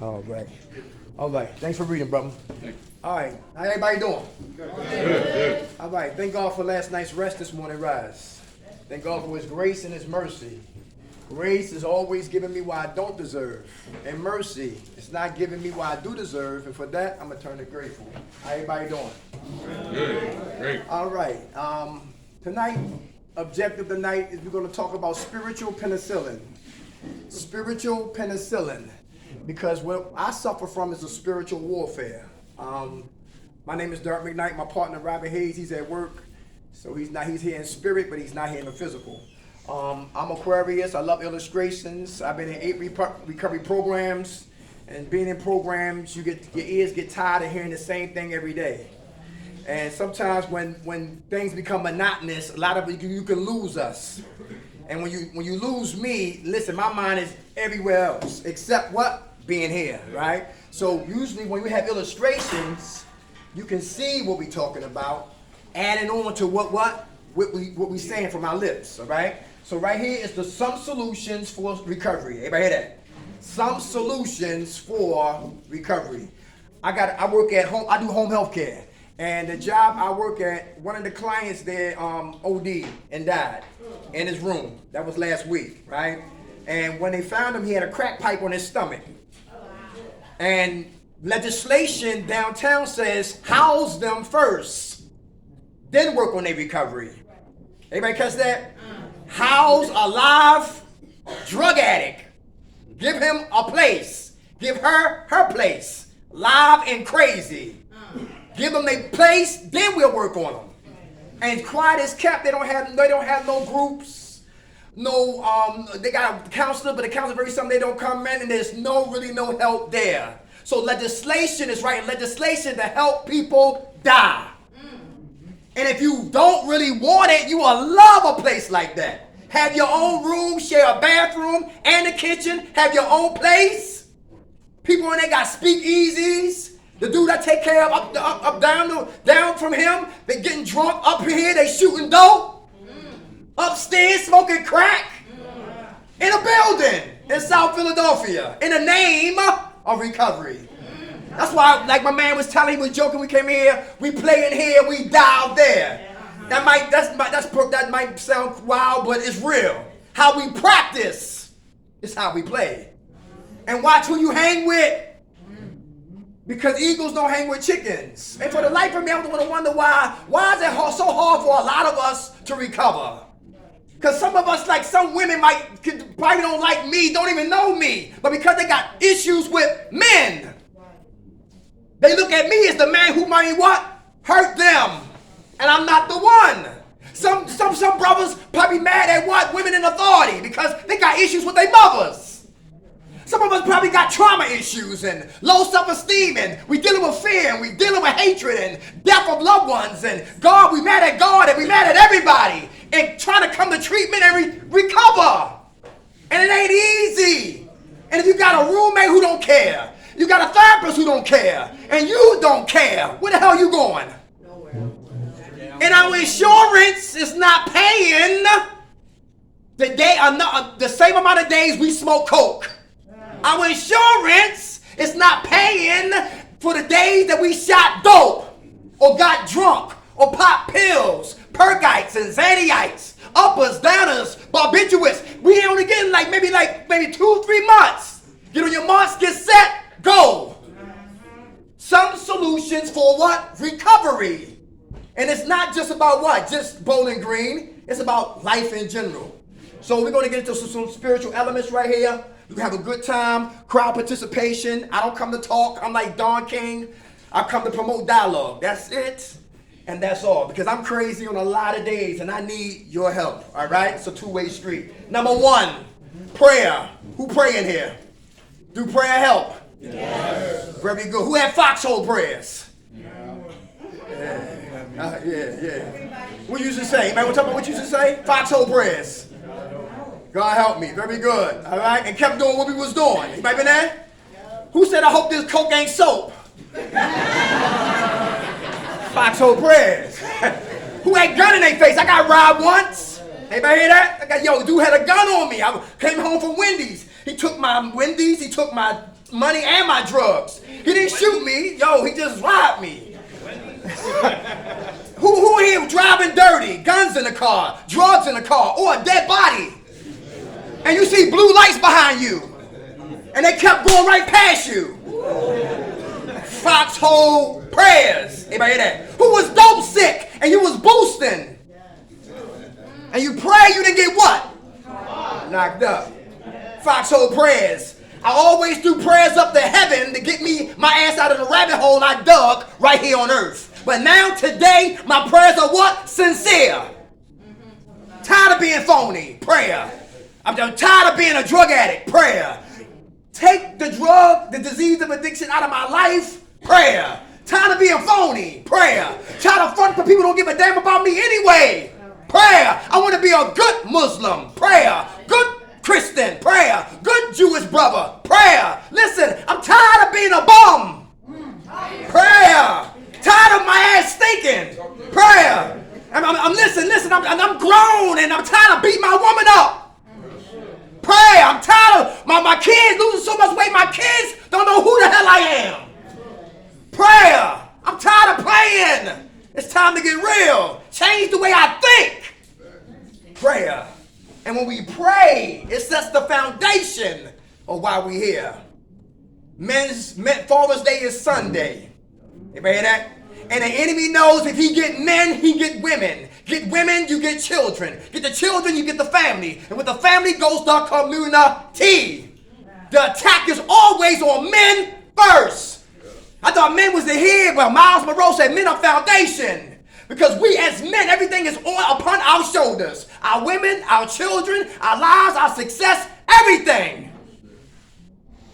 All right. All right. Thanks for reading, brother. All right. How everybody doing? Good. All right. Thank God for last night's rest this morning rise. Thank God for his grace and his mercy. Grace is always giving me what I don't deserve. And mercy is not giving me what I do deserve. And for that, I'm eternally grateful. How everybody doing? Good. Great. All right. Tonight, objective tonight is we're going to talk about spiritual penicillin. Spiritual penicillin. Because what I suffer from is a spiritual warfare. My name is Dirk McKnight. My partner, Robert Hayes, he's at work. So he's here in spirit, but he's not here in the physical. I'm Aquarius. I love illustrations. I've been in 8 recovery programs. And being in programs, your ears get tired of hearing the same thing every day. And sometimes when things become monotonous, a lot of you can lose us. And when you lose me, listen, my mind is everywhere else except what? Being here, right? So usually when we have illustrations, you can see what we're talking about, adding on to what we saying from our lips, all right? So right here is some solutions for recovery. Everybody hear that? Some solutions for recovery. I work at home. I do home health care. And the job I work at, one of the clients there OD'd and died in his room. That was last week, right? And when they found him, he had a crack pipe on his stomach. And legislation downtown says house them first, then work on their recovery. Everybody catch that? House a live drug addict. Give him a place. Give her her place. Live and crazy. Give them a place, then we'll work on them. And quiet as kept. They don't have no groups. They got a counselor, but the counselor very something they don't come in, and there's really no help there. So legislation is writing legislation to help people die. And if you don't really want it, you will love a place like that. Have your own room, share a bathroom and a kitchen, have your own place. People in there got speakeasies. The dude I take care of down from him, they getting drunk. Up here, they shooting dope. Upstairs, smoking crack. In a building in South Philadelphia, in the name of recovery. That's why, like my man was telling, he was joking, we came here, we play in here, we die out there. That might sound wild, but it's real. How we practice is how we play. And watch who you hang with. Because eagles don't hang with chickens. And for the life of me, I'm going to wonder why is it so hard for a lot of us to recover? Because some of us, like some women probably don't like me, don't even know me. But because they got issues with men, they look at me as the man who might hurt them. And I'm not the one. Some brothers probably mad at women in authority because they got issues with their mothers. Some of us probably got trauma issues and low self-esteem, and we dealing with fear, and we dealing with hatred and death of loved ones, and God, we mad at God, and we mad at everybody, and trying to come to treatment and recover. And it ain't easy. And if you got a roommate who don't care, you got a therapist who don't care, and you don't care, where the hell are you going? Nowhere. And our insurance is not paying the same amount of days we smoke coke. Our insurance is not paying for the days that we shot dope or got drunk or popped pills, perkites and Xanniites, uppers, downers, barbiturates. We only getting maybe 2-3 months. Get on your marks, get set, go. Some solutions for what? Recovery. And it's not just about just Bowling Green. It's about life in general. So we're going to get into some spiritual elements right here. We can have a good time, crowd participation. I don't come to talk. I'm like Don King. I come to promote dialogue. That's it. And that's all. Because I'm crazy on a lot of days and I need your help. All right? It's a two-way street. Number 1, prayer. Who praying here? Do prayer help? Yes. Very good. Who had foxhole prayers? Yeah. What you used to say? Anybody want to talk about what you used to say? Foxhole prayers. God help me. Very good. All right? And kept doing what we was doing. Anybody been there? Who said, I hope this coke ain't soap? Foxhole prayers. Who had gun in their face? I got robbed once. Anybody hear that? Dude had a gun on me. I came home from Wendy's. He took my Wendy's. He took my money and my drugs. He didn't shoot me. Yo, he just robbed me. Who here driving dirty? Guns in the car, drugs in the car, or a dead body. And you see blue lights behind you. And they kept going right past you. Foxhole prayers. Anybody hear that? Who was dope sick and you was boosting. And you pray, you didn't get what? Knocked up. Foxhole prayers. I always do prayers up to heaven to get me my ass out of the rabbit hole I dug right here on earth. But now, today, my prayers are what? Sincere. Tired of being phony. Prayer. I'm tired of being a drug addict. Prayer. Take the drug, the disease of addiction out of my life. Prayer. Tired of being phony. Prayer. Tired of front for people who don't give a damn about me anyway. Prayer. I want to be a good Muslim. Prayer. Good Christian. Prayer. Good Jewish brother. Prayer. Listen, I'm tired of being a bum. Prayer. Tired of my ass stinking. Prayer. Listen, I'm grown and I'm tired of beating my woman up. Prayer. I'm tired of my kids losing so much weight, my kids don't know who the hell I am. Prayer. I'm tired of playing. It's time to get real. Change the way I think. Prayer. And when we pray, it sets the foundation of why we're here. Father's Day is Sunday. Anybody hear that? And the enemy knows if he get men, he get women. Get women, you get children. Get the children, you get the family. And with the family goes the community. The attack is always on men first. I thought men was the head. Well, Miles Monroe said men are foundation. Because we as men, everything is upon our shoulders. Our women, our children, our lives, our success, everything.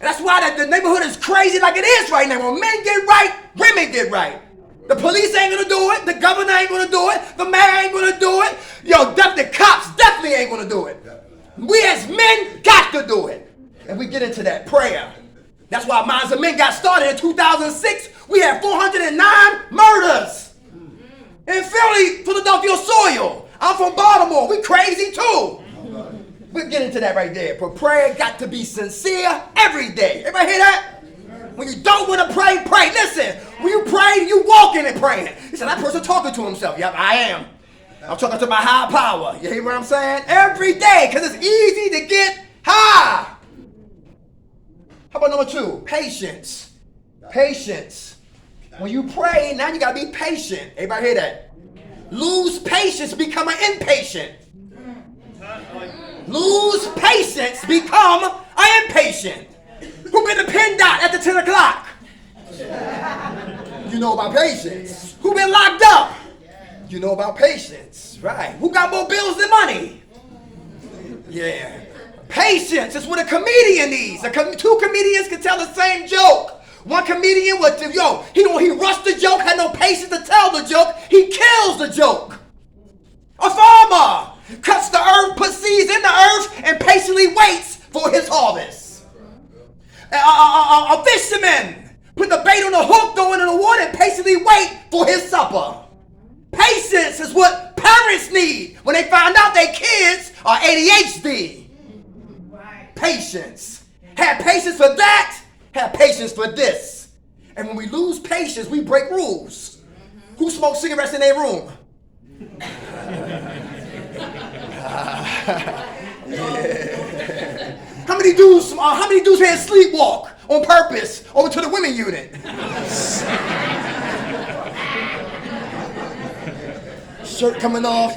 And that's why the neighborhood is crazy like it is right now. When men get right, women get right. The police ain't gonna do it. The governor ain't gonna do it. The mayor ain't gonna do it. The cops definitely ain't gonna do it. We as men got to do it. And we get into that prayer. That's why Minds of Men got started in 2006. We had 409 murders in Philly, Philadelphia soil. I'm from Baltimore. We crazy too. We'll get into that right there. But prayer got to be sincere every day. Everybody hear that? When you don't want to pray, pray. Listen, when you pray, you walking and praying. He said, that person talking to himself. Yep, I am. I'm talking to my high power. You hear what I'm saying? Every day, because it's easy to get high. How about number 2? Patience. Patience. When you pray, now you got to be patient. Everybody hear that? Lose patience, become an impatient. Lose patience, become an impatient. Who been to Pin Dot after 10 o'clock? You know about patience. Who been locked up? You know about patience. Right. Who got more bills than money? Yeah. Patience is what a comedian needs. 2 comedians can tell the same joke. One comedian he rushed the joke, had no patience to tell the joke. He kills the joke. A farmer cuts the earth, puts seeds in the earth, and patiently waits for his harvest. A fisherman put the bait on the hook, throw it in the water, and patiently wait for his supper. Patience is what parents need when they find out their kids are ADHD. Patience. Have patience for that. Have patience for this. And when we lose patience, we break rules. Who smokes cigarettes in their room? Yeah. How many dudes had sleepwalk on purpose over to the women unit? Shirt coming off.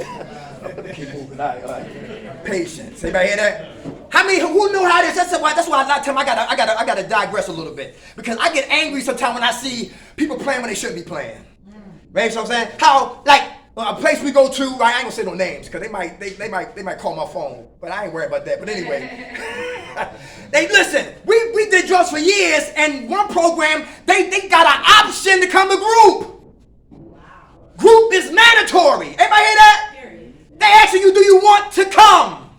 Keep moving. All right. Patience. Anybody hear that? Who know how this? That's why a lot of time I gotta digress a little bit, because I get angry sometimes when I see people playing when they shouldn't be playing. Right? So I'm saying how a place we go to. I ain't gonna say no names because they might call my phone, but I ain't worried about that. But anyway, listen. We did drugs for years, and one program they got an option to come to group. Wow. Group is mandatory. Everybody hear that? They asking you, do you want to come?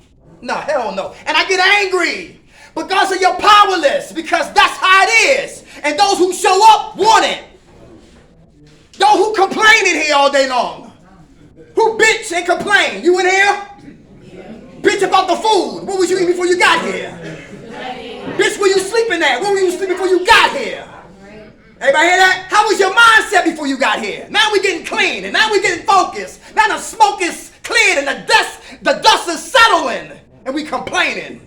No, hell no. And I get angry. But God said you're powerless, because that's how it is. And those who show up want it. Those who complain in here all day long. Who bitch and complain? You in here? Bitch about the food. What was you eating before you got here? Bitch, where you sleeping at? Where were you sleeping before you got here? Everybody hear that? How was your mindset before you got here? Now we getting clean, and now we getting focused. Now the smoke is cleared, and the dust is settling, and we complaining.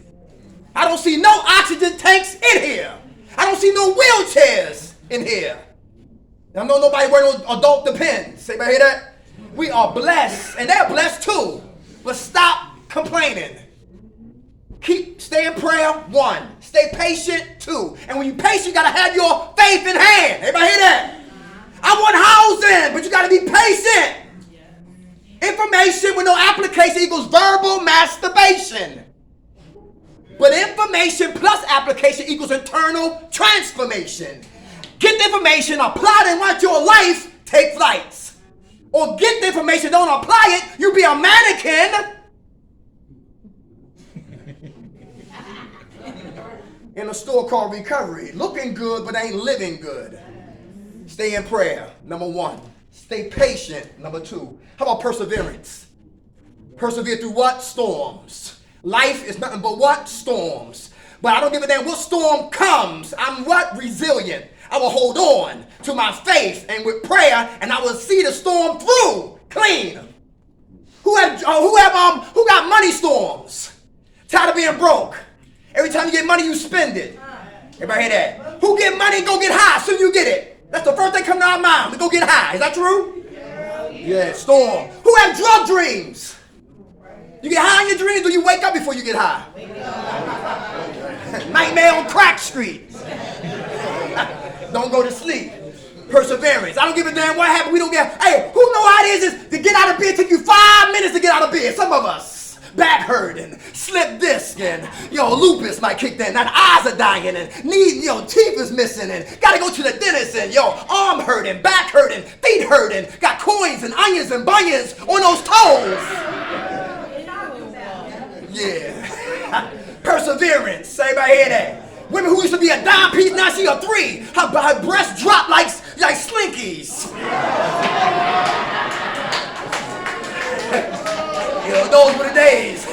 I don't see no oxygen tanks in here. I don't see no wheelchairs in here. I know nobody wearing no adult depends. Everybody hear that? We are blessed, and they're blessed too. But stop complaining. Stay in prayer, 1. Stay patient, 2. And when you're patient, you got to have your faith in hand. Everybody hear that? I want housing, but you got to be patient. Information with no application equals verbal masturbation. But information plus application equals internal transformation. Get the information, apply it, and watch your life take flights. Or get the information, don't apply it, you be a mannequin in a store called recovery. Looking good, but ain't living good. Stay in prayer, number 1. Stay patient, number 2. How about perseverance? Persevere through what? Storms. Life is nothing but what? Storms. But I don't give a damn what storm comes. I'm what? Resilient. I will hold on to my faith and with prayer, and I will see the storm through clean. Who got money storms? Tired of being broke. Every time you get money, you spend it. Everybody hear that? Who get money and go get high soon you get it? That's the first thing come to our mind. We go get high. Is that true? Yeah, storm. Who have drug dreams? You get high in your dreams or you wake up before you get high? Nightmare on Crack Street. Don't go to sleep. Perseverance. I don't give a damn what happened. We don't get. Hey, who know how it is to get out of bed? Take you 5 minutes to get out of bed. Some of us. Back hurting, slip disc, and lupus might kick in. And eyes are dying, and teeth is missing, and gotta go to the dentist, and arm hurting, back hurting, feet hurting, got coins and onions and bunions on those toes. Yeah. Perseverance. Everybody hear that? Women who used to be a dime piece, now she a 3. Her breasts drop like slinkies. Those were the days.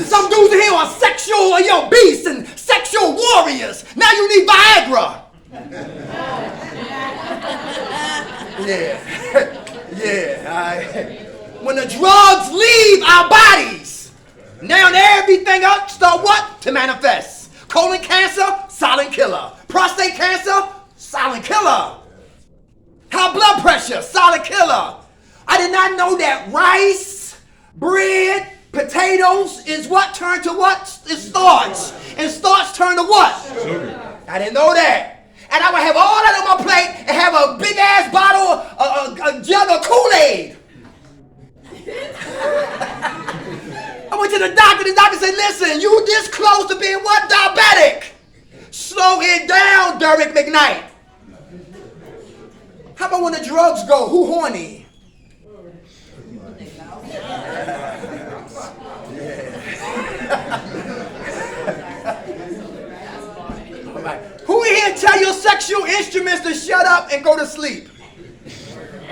Some dudes in here are sexual beasts and sexual warriors. Now you need Viagra. Yeah. When the drugs leave our bodies, now everything else start what? To manifest. Colon cancer, silent killer. Prostate cancer, silent killer. High blood pressure, silent killer. I did not know that rice, bread, potatoes is what turned to what? It's starch. And starch turned to what? Sugar. I didn't know that. And I would have all that on my plate and have a big ass bottle, a jug of Kool-Aid. I went to the doctor. The doctor said, listen, you this close to being what? Diabetic. Slow it down, Derek McKnight. How about when the drugs go? Who horny? Who in here tell your sexual instruments to shut up and go to sleep?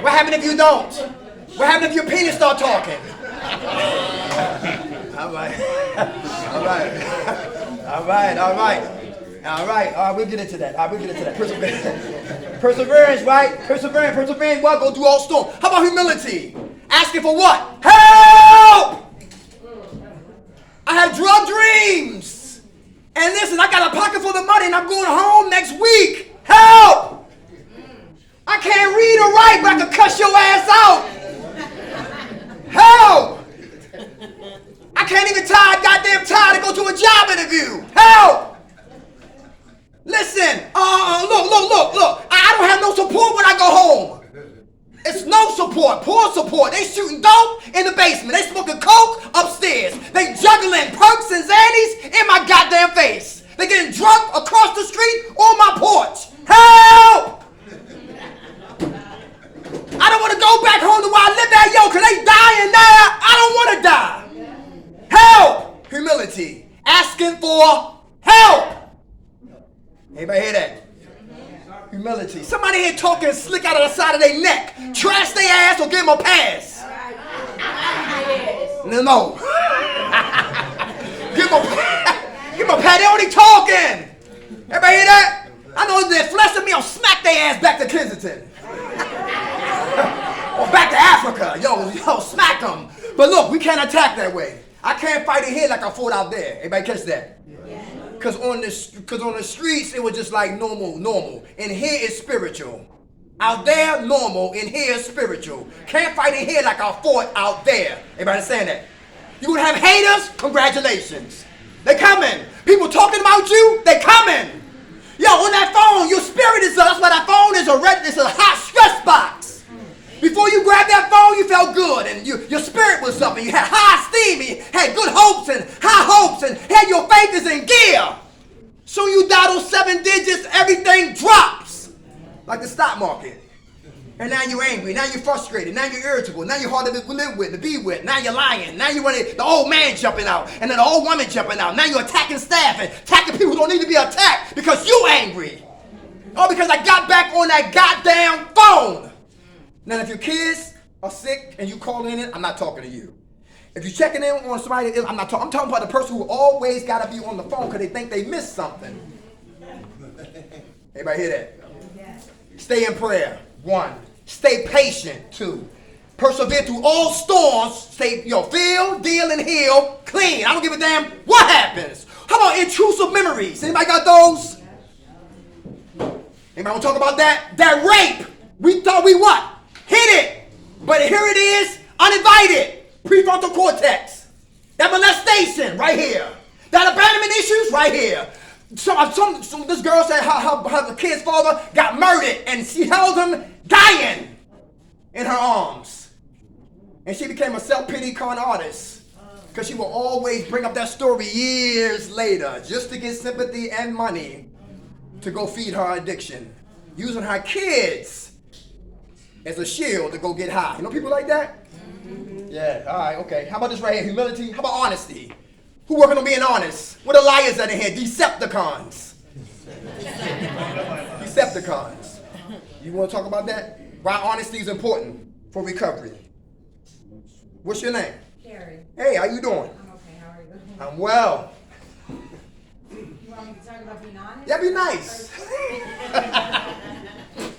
What happens if you don't? What happens if your penis start talking? All right, we'll get into that. Perseverance, right? Perseverance, what? Go through all storm. How about humility? Asking for what? Help! I have drug dreams. And listen, I got a pocket full of money and I'm going home next week. Help! I can't read or write, but I can cuss your ass out. Help! I can't even tie a goddamn tie to go to a job interview. Help! Listen, look. I don't have no support when I go home. It's no support, poor support. They shooting dope in the basement. They smoking coke upstairs. They juggling perks and Xannies in my goddamn face. They getting drunk across the street on my porch. Help! I don't want to go back home to where I live at, because they dying there. I don't want to die. Help! Humility. Asking for help. Anybody hear that? Humility. Somebody here talking slick out of the side of their neck. Trash their ass or give them a pass. No. Give them Give him a pat. They only talking. Everybody hear that? I know there's flesh in me. I'll smack their ass back to Kensington. Or back to Africa. Yo, smack them. But look, we can't attack that way. I can't fight it here like I fought out there. Everybody catch that? Because on the streets, it was just like normal. And here is spiritual. Out there, normal. And here is spiritual. Can't fight it here like I fought out there. Everybody understand that? You would have haters? Congratulations. They coming. People talking about you? They coming. Yo, on that phone, your spirit is, that's why that phone is it's a hot stress box. Before you grabbed that phone, you felt good, and your spirit was up, and you had high esteem, and you had good hopes and high hopes, and had your faith is in gear. So you dial those 7 digits, everything drops. Like the stock market. And now you're angry, now you're frustrated, now you're irritable, now you're hard to live with, to be with, now you're lying, now you want the old man jumping out, and then the old woman jumping out. Now you're attacking staff and attacking people who don't need to be attacked because you angry. Oh, because I got back on that goddamn phone. Now if your kids are sick and you calling in, I'm not talking to you. If you're checking in on somebody, I'm talking about the person who always got to be on the phone because they think they missed something. Everybody hear that? Stay in prayer. 1. Stay patient. 2. Persevere through all storms. Stay, feel, deal, and heal clean. I don't give a damn what happens. How about intrusive memories? Anybody got those? Anybody want to talk about that? That rape. We thought we what? Hit it. But here it is, uninvited. Prefrontal cortex. That molestation right here. That abandonment issues right here. This girl said her kid's father got murdered and she held him dying in her arms. And she became a self-pity con artist because she will always bring up that story years later just to get sympathy and money to go feed her addiction. Using her kids as a shield to go get high. You know people like that? Yeah, all right, okay. How about this right here? Humility. How about honesty? Who working on being honest? What are liars that in here? Decepticons. Decepticons. You want to talk about that? Why honesty is important for recovery. What's your name? Carrie. Hey, how you doing? I'm okay. How are you? I'm well. You want me to talk about being honest? Yeah, be nice.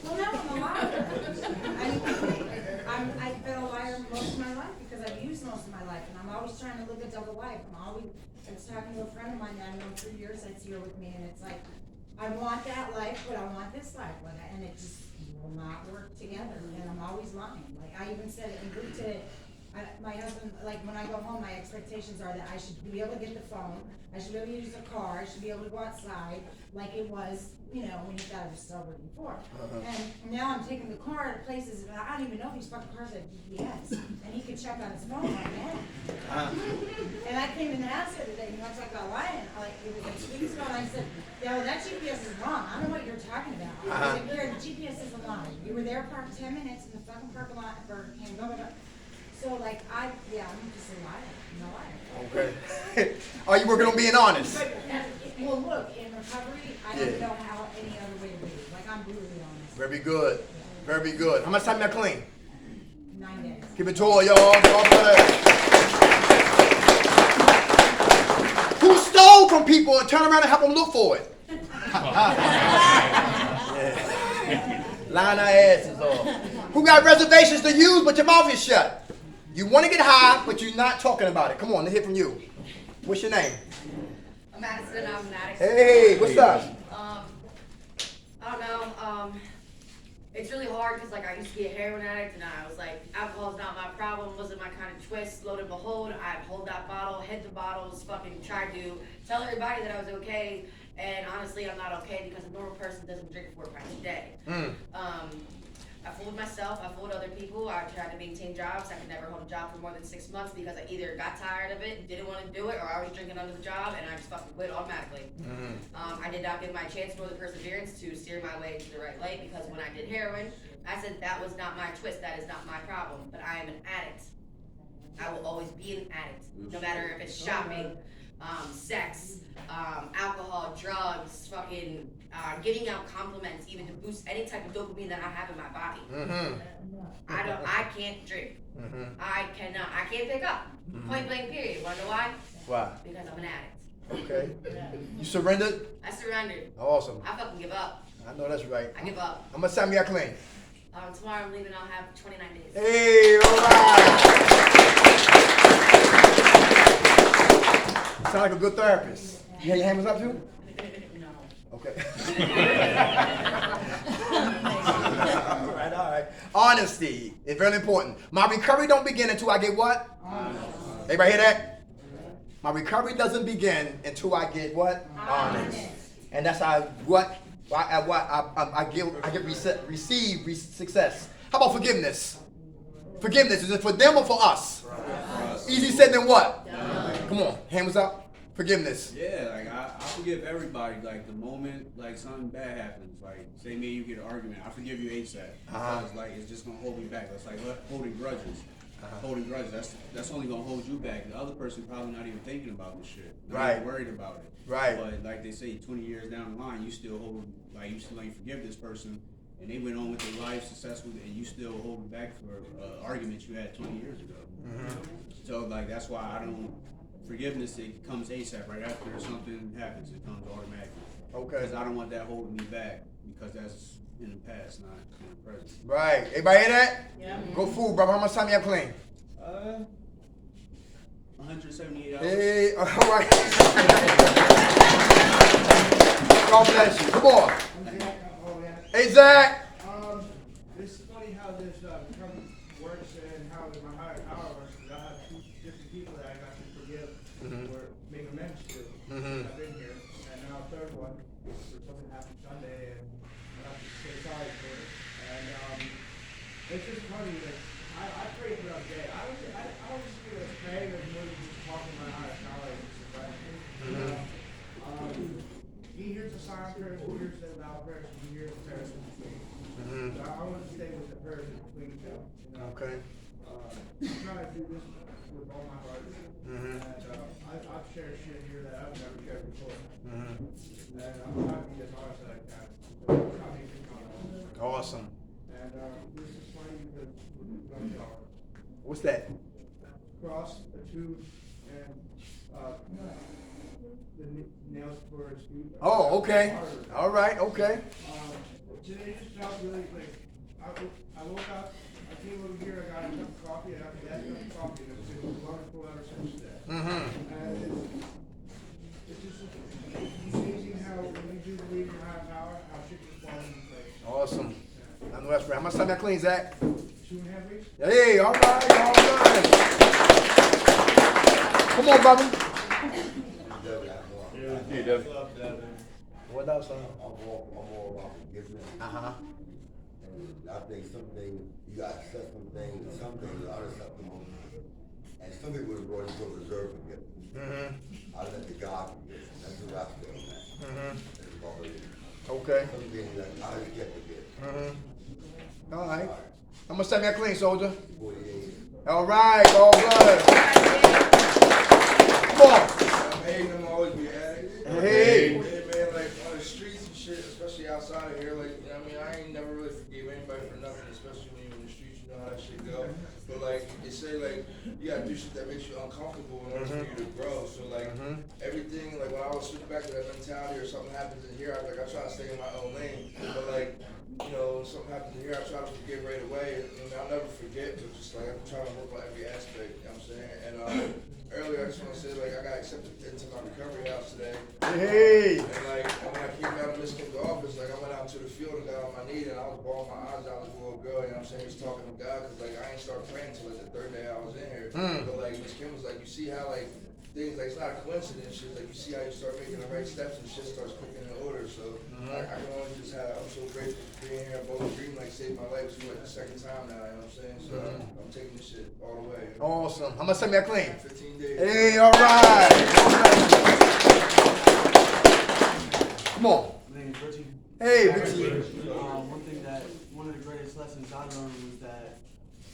Well, no, I'm a liar. I've been a liar most of my life because I've used most of my life, and I'm always trying to live a double life. I was talking to a friend of mine that I've known for years that's here with me, and it's like, I want that life, but I want this life, and it just will not work together, and I'm always lying. Like, I even said it in group today. My husband, like, when I go home, my expectations are that I should be able to get the phone, I should be able to use the car, I should be able to go outside, like it was, when you thought it was sober before. And now I'm taking the car to places, and I don't even know if these fucking cars have GPS, and he could check on his phone right now. And I came in the house the other day, and I was like, lying, it was like 2 weeks ago, and I said, yeah, that GPS is wrong, I don't know what you're talking about. I was like, the GPS is a lie. You were there parked 10 minutes in the fucking parking lot at Burger King, blah, blah, blah. So, I'm just a liar. I'm a liar. Okay. Are you working on being honest? Well, look, in recovery, I don't know how any other way to be. Like, I'm brutally honest. Very good. Very good. How much time you got clean? 9 days. Keep it tall, y'all. Who stole from people and turn around and help them look for it? Yeah. Line our asses off. Who got reservations to use but your mouth is shut? You want to get high, but you're not talking about it. Come on, let's hear from you. What's your name? I'm Madison. I'm an addict. Hey, what's up? I don't know. It's really hard because I used to be a heroin addict, and I was like, alcohol's not my problem, wasn't my kind of twist. Lo and behold, I'd hold that bottle, hit the bottles, fucking try to tell everybody that I was okay. And honestly, I'm not okay because a normal person doesn't drink 4 pints a day. I fooled myself, I fooled other people, I tried to maintain jobs. I could never hold a job for more than 6 months because I either got tired of it, didn't want to do it, or I was drinking under the job and I just fucking quit automatically. I did not give my chance nor the perseverance to steer my way to the right light because when I did heroin, I said that was not my twist, that is not my problem, but I am an addict. I will always be an addict, no matter if it's shopping, sex, alcohol, drugs, fucking giving out compliments, even to boost any type of dopamine that I have in my body. I can't drink. I can't pick up. Point blank period. Wanna know why? Why? Because I'm an addict. Okay. You surrendered? I surrendered. Awesome. I fucking give up. I know that's right. I give up. How much time you got clean? Tomorrow I'm leaving. I'll have 29 days. Hey, all right. Sound like a good therapist. You have your hands up too? No. Okay. all right. Honesty is very important. My recovery don't begin until I get what? Honest. Everybody hear that? My recovery doesn't begin until I get what? Honest. And that's how receive success. How about forgiveness? Forgiveness, is it for them or for us? Easy said than what? Come on, hands up. Forgiveness. Yeah, like I forgive everybody. Like the moment like something bad happens, like say me and you get an argument, I forgive you ASAP. Because like it's just gonna hold me back. That's like holding grudges. Holding grudges. That's only gonna hold you back. The other person probably not even thinking about this shit. Not even worried about it. Right. But like they say, 20 years down the line, you still ain't forgive this person, and they went on with their life successfully, and you still holding back for arguments you had 20 years ago. So like that's why I don't. Forgiveness, it comes ASAP right after something happens. It comes automatically. Okay. Because I don't want that holding me back because that's in the past, not in the present. Right. Everybody hear that? Yeah. Go food, brother. How much time you have clean? 178 hours. Hey, all right. God bless you. Come on. Hey, Zach. It's funny how this recovery works and how my higher power works. I have two different people that I got to forgive or make amends to. I've been here, and now a third one for something happened Sunday, and I have to say sorry for it. And it's just funny that I pray throughout the day. I don't see it as praying as more than just talking to my higher power and surprising. He hears the silent prayers, he hears the loud prayers, he hears the prayers in between. So I want to stay with the prayers in between them. Okay. I'm trying to do this with all my heart. And I've shared shit here that I've never shared before. And I'm trying to be as honest as I can. I'm trying to make it honest. Awesome. And this is funny because What's that? cross, a tube, and the nails for his feet. Oh, okay. All right. Okay. Today just felt really like I woke up, I came over here, I got a cup of coffee, and after that cup of coffee, and it's been wonderful ever since then. And it's just amazing how when you do believe in your higher power, how shit just falls into place. Awesome. I know that's right. How much time that clean, Zach? 2.5 weeks. Hey, all right. All right. Come on, brother. What else? I'm all about forgiveness. And I think some things, you got to accept some things, and some things are unacceptable. And some people would have brought reserve forgiveness. I let the God forgive. That's what I feel, man. That's about it. Okay. Some things that I just can't forget. All right. How much time you got clean, soldier? 48. All right. All blood. Come on. Hey, I'm always be addict. Hey. Yeah, man, like on the streets and shit, especially outside of here, like, you know what I mean, I ain't never really forgave anybody for nothing, especially when you're in the streets, you know how that shit go. But like, they say like, you gotta do shit that makes you uncomfortable in order for you to grow. So like, everything, like when I was switching back to that mentality or something happens in here, I try to stay in my own lane. But like, you know, when something happens in here, I try to forgive right away. And I'll never forget, but just like, I'm trying to work on every aspect, you know what I'm saying? And earlier, I just want to say, like, I got accepted into my recovery house today. Hey. And like, when I came out of Miss Kim's office, like, I went out to the field and got on my knee, and I was bawling my eyes out as a little girl, you know what I'm saying? Just talking to God, because like, I ain't started praying until like the third day I was in here. But like, Miss Kim was like, you see how like, things, like, it's not a coincidence, shit, like, you see how you start making the right steps and shit starts clicking in order, so I can only just have, I'm so grateful for being here, both Dream, like, saved my life, this is like the second time now, you know what I'm saying, so I'm taking this shit all the way. Awesome. How much time you got clean? 15 days. Hey, all right. Come on. My name is Richie. Hey, Richie. One of the greatest lessons I learned was that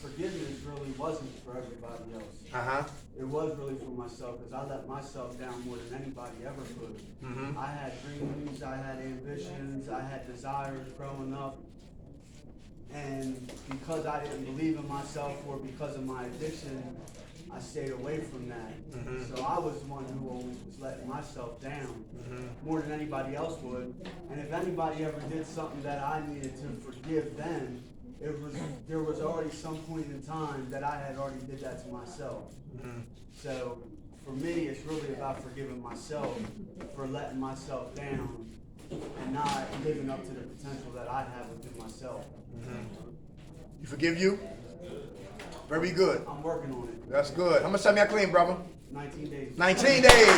forgiveness really wasn't for everybody else. It was really for myself, because I let myself down more than anybody ever could. I had dreams, I had ambitions, I had desires growing up. And because I didn't believe in myself, or because of my addiction, I stayed away from that. So I was the one who always was letting myself down more than anybody else would. And if anybody ever did something that I needed to forgive them, there was already some point in time that I had already did that to myself. So for me, it's really about forgiving myself for letting myself down and not living up to the potential that I have within myself. You forgive you? Very good. I'm working on it. That's good. How much time y'all clean, brother? 19 days. 19 days.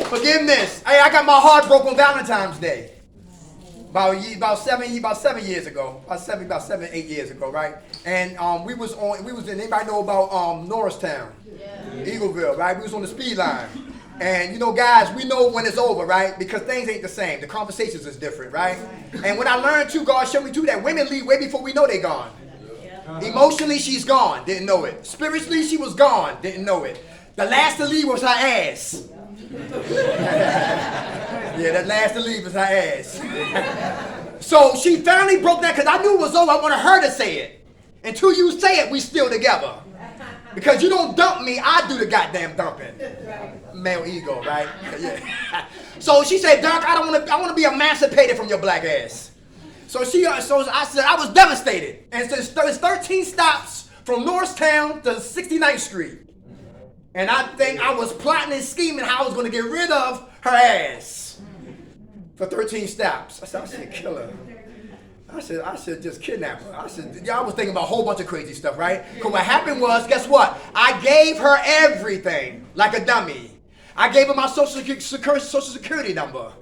Forgiveness. Hey, I got my heart broke on Valentine's Day. About 7 years ago. About 7, 8 years ago, right? And we was in, anybody know about Norristown? Yeah. Eagleville, right? We was on the speed line. And you know, guys, we know when it's over, right? Because things ain't the same. The conversations is different, right? And when I learned too, God showed me too, that women leave way before we know they gone. Emotionally, she's gone. Didn't know it. Spiritually, she was gone. Didn't know it. The last to leave was her ass. Yeah, that last to leave was her ass. So she finally broke down because I knew it was over. I wanted her to say it. Until you say it, we still together. Because you don't dump me, I do the goddamn dumping. Male ego, right? Yeah. So she said, Doc, I want to be emancipated from your black ass. So I said I was devastated. And so it's 13 stops from Norristown to 69th Street. And I think I was plotting and scheming how I was going to get rid of her ass for 13 stops. I said, kill her. I should just kidnap her. I was thinking about a whole bunch of crazy stuff, right? Because what happened was, guess what? I gave her everything, like a dummy. I gave her my social security number.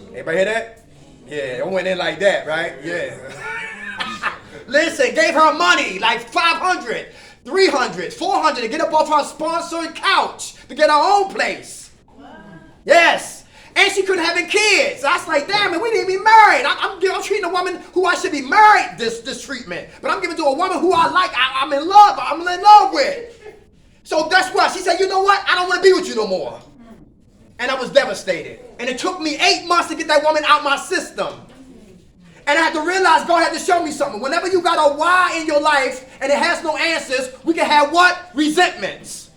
Everybody hear that? Yeah, it went in like that, right? Yeah. Listen, gave her money, like $500, $300, $400 to get up off her sponsored couch to get her own place. Yes. And she couldn't have any kids. I was like, damn it, we didn't be married. I'm treating a woman who I should be married this treatment. But I'm giving to a woman who I like, I'm in love with. So guess what? She said, you know what? I don't want to be with you no more. And I was devastated. And it took me 8 months to get that woman out my system. And I had to realize God had to show me something. Whenever you got a why in your life and it has no answers, we can have what? Resentments.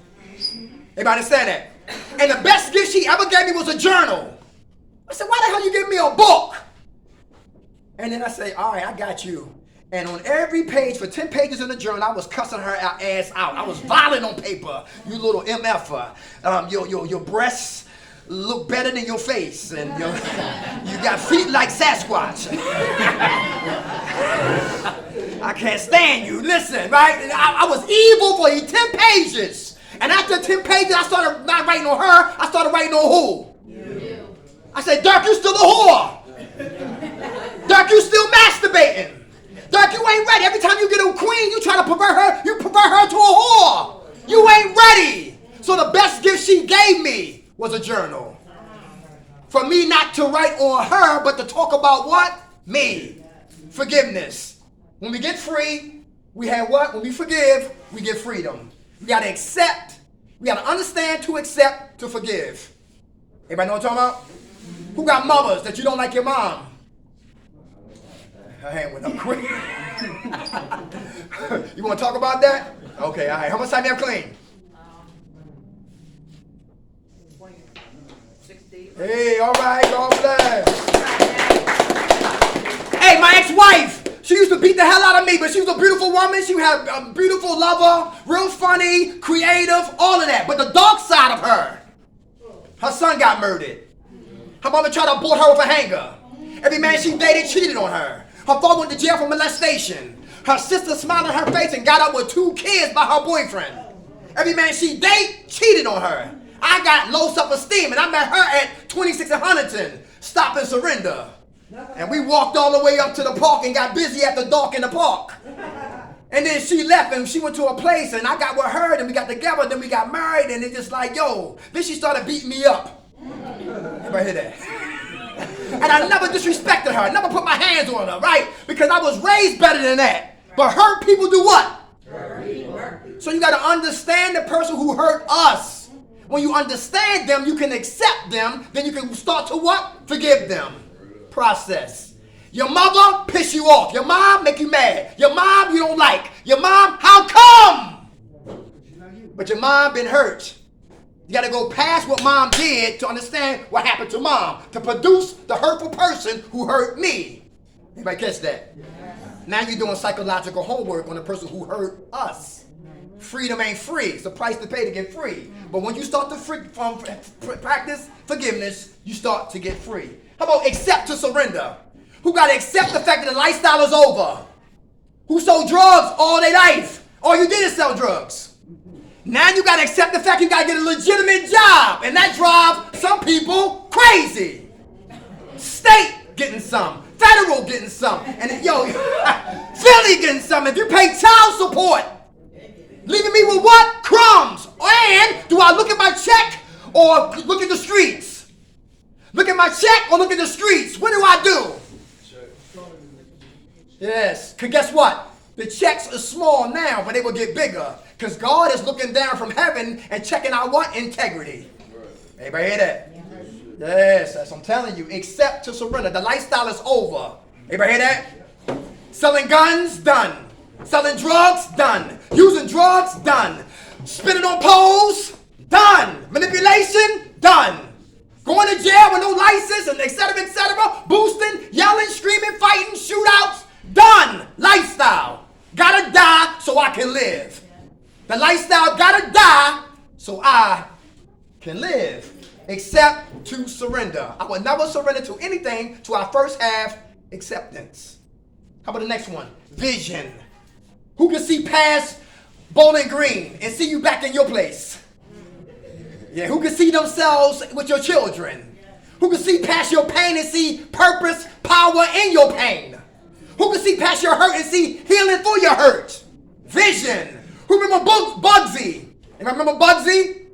Everybody understand that? And the best gift she ever gave me was a journal. I said, why the hell you give me a book? And then I say, all right, I got you. And on every page, for 10 pages in the journal, I was cussing her ass out. I was violent on paper. You little MFer. Your breasts look better than your face. And you got feet like Sasquatch. I can't stand you. Listen, right? I was evil for 10 pages. And after 10 pages, I started not writing on her. I started writing on who? You. I said, Dirk, you still a whore. Dirk, you still masturbating. Dirk, you ain't ready. Every time you get a queen, you try to pervert her. You pervert her to a whore. You ain't ready. So the best gift she gave me was a journal. For me not to write on her, but to talk about what? Me. Forgiveness. When we get free, we have what? When we forgive, we get freedom. We got to accept, we got to understand to accept, to forgive. Everybody know what I'm talking about? Who got mothers that you don't like your mom? Her hand went up quick. You want to talk about that? Okay, all right. How much time you have clean? 26 days. Hey, all right, God bless. Hey, my ex-wife. She used to beat the hell out of me, but she was a beautiful woman. She had a beautiful lover, real funny, creative, all of that. But the dark side of her son got murdered. Her mother tried to abort her with a hanger. Every man she dated cheated on her. Her father went to jail for molestation. Her sister smiled in her face and got up with 2 kids by her boyfriend. Every man she dated cheated on her. I got low self-esteem, and I met her at 26 in Huntington, Stop and Surrender. And we walked all the way up to the park and got busy after dark in the park. And then she left and she went to a place and I got with her and we got together, then we got married and it just like, yo. Then she started beating me up. Everybody hear that? And I never disrespected her. I never put my hands on her, right? Because I was raised better than that. But hurt people do what? So you got to understand the person who hurt us. When you understand them, you can accept them. Then you can start to what? Forgive them. Process. Your mother piss you off. Your mom make you mad. Your mom you don't like. Your mom, how come? But your mom been hurt. You got to go past what mom did to understand what happened to mom, to produce the hurtful person who hurt me. Anybody catch that? Now you're doing psychological homework on the person who hurt us. Freedom ain't free. It's a price to pay to get free. But when you start to practice forgiveness, you start to get free. How about accept to surrender? Who got to accept the fact that the lifestyle is over? Who sold drugs all their life? All you did is sell drugs. Now you got to accept the fact you got to get a legitimate job. And that drives some people crazy. State getting some. Federal getting some. And Philly getting some. If you pay child support, leaving me with what? Crumbs. And do I look at my check or look at the streets? Look at my check or look at the streets? What do I do? Yes. Because guess what? The checks are small now, but they will get bigger. Because God is looking down from heaven and checking out what? Integrity. Everybody hear that? Yes, that's what I'm telling you. Accept to surrender. The lifestyle is over. Everybody hear that? Selling guns, done. Selling drugs, done. Using drugs, done. Spinning on poles, done. Manipulation, done. Going to jail with no license, and et cetera, boosting, yelling, screaming, fighting, shootouts, done. Lifestyle. Gotta die so I can live. The lifestyle gotta die so I can live. Except to surrender. I will never surrender to anything till I first have acceptance. How about the next one? Vision. Who can see past Bowling Green and see you back in your place? Yeah, who can see themselves with your children? Who can see past your pain and see purpose, power in your pain? Who can see past your hurt and see healing for your hurt? Vision. Who remember Bugsy? Anybody remember Bugsy?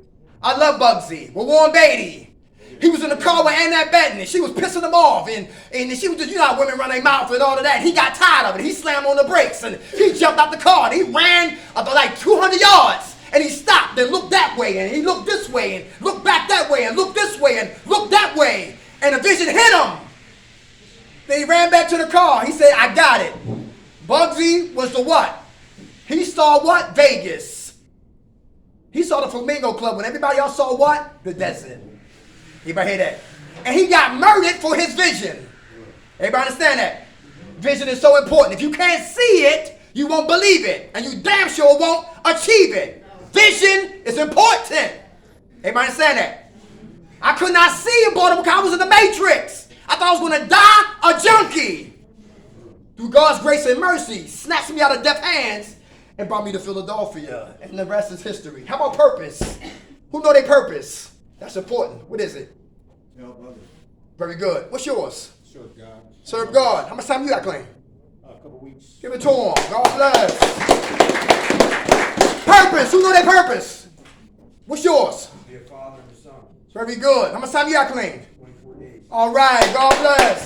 I love Bugsy. With Warren Beatty. He was in the car with Annette Benton and she was pissing him off. And she was just, you know how women run their mouth and all of that. He got tired of it. He slammed on the brakes and he jumped out the car and he ran about like 200 yards. And he stopped and looked that way and he looked this way and looked back that way and looked this way and looked that way. And the vision hit him. Then he ran back to the car. He said, I got it. Bugsy was the what? He saw what? Vegas. He saw the Flamingo Club when everybody else saw what? The desert. Everybody hear that? And he got murdered for his vision. Everybody understand that? Vision is so important. If you can't see it, you won't believe it. And you damn sure won't achieve it. Vision is important. Everybody understand that? I could not see in Baltimore because I was in the Matrix. I thought I was going to die a junkie. Through God's grace and mercy, snatched me out of deaf hands and brought me to Philadelphia. And the rest is history. How about purpose? Who know their purpose? That's important. What is it? Help others. Very good. What's yours? Serve God. Serve God. How much time you got, Claim? A couple weeks. Give it to him. God bless. Purpose. Who know their purpose? What's yours? Be a father and a son. Very good. How much time you got, Claim? 24 days. All right. God bless.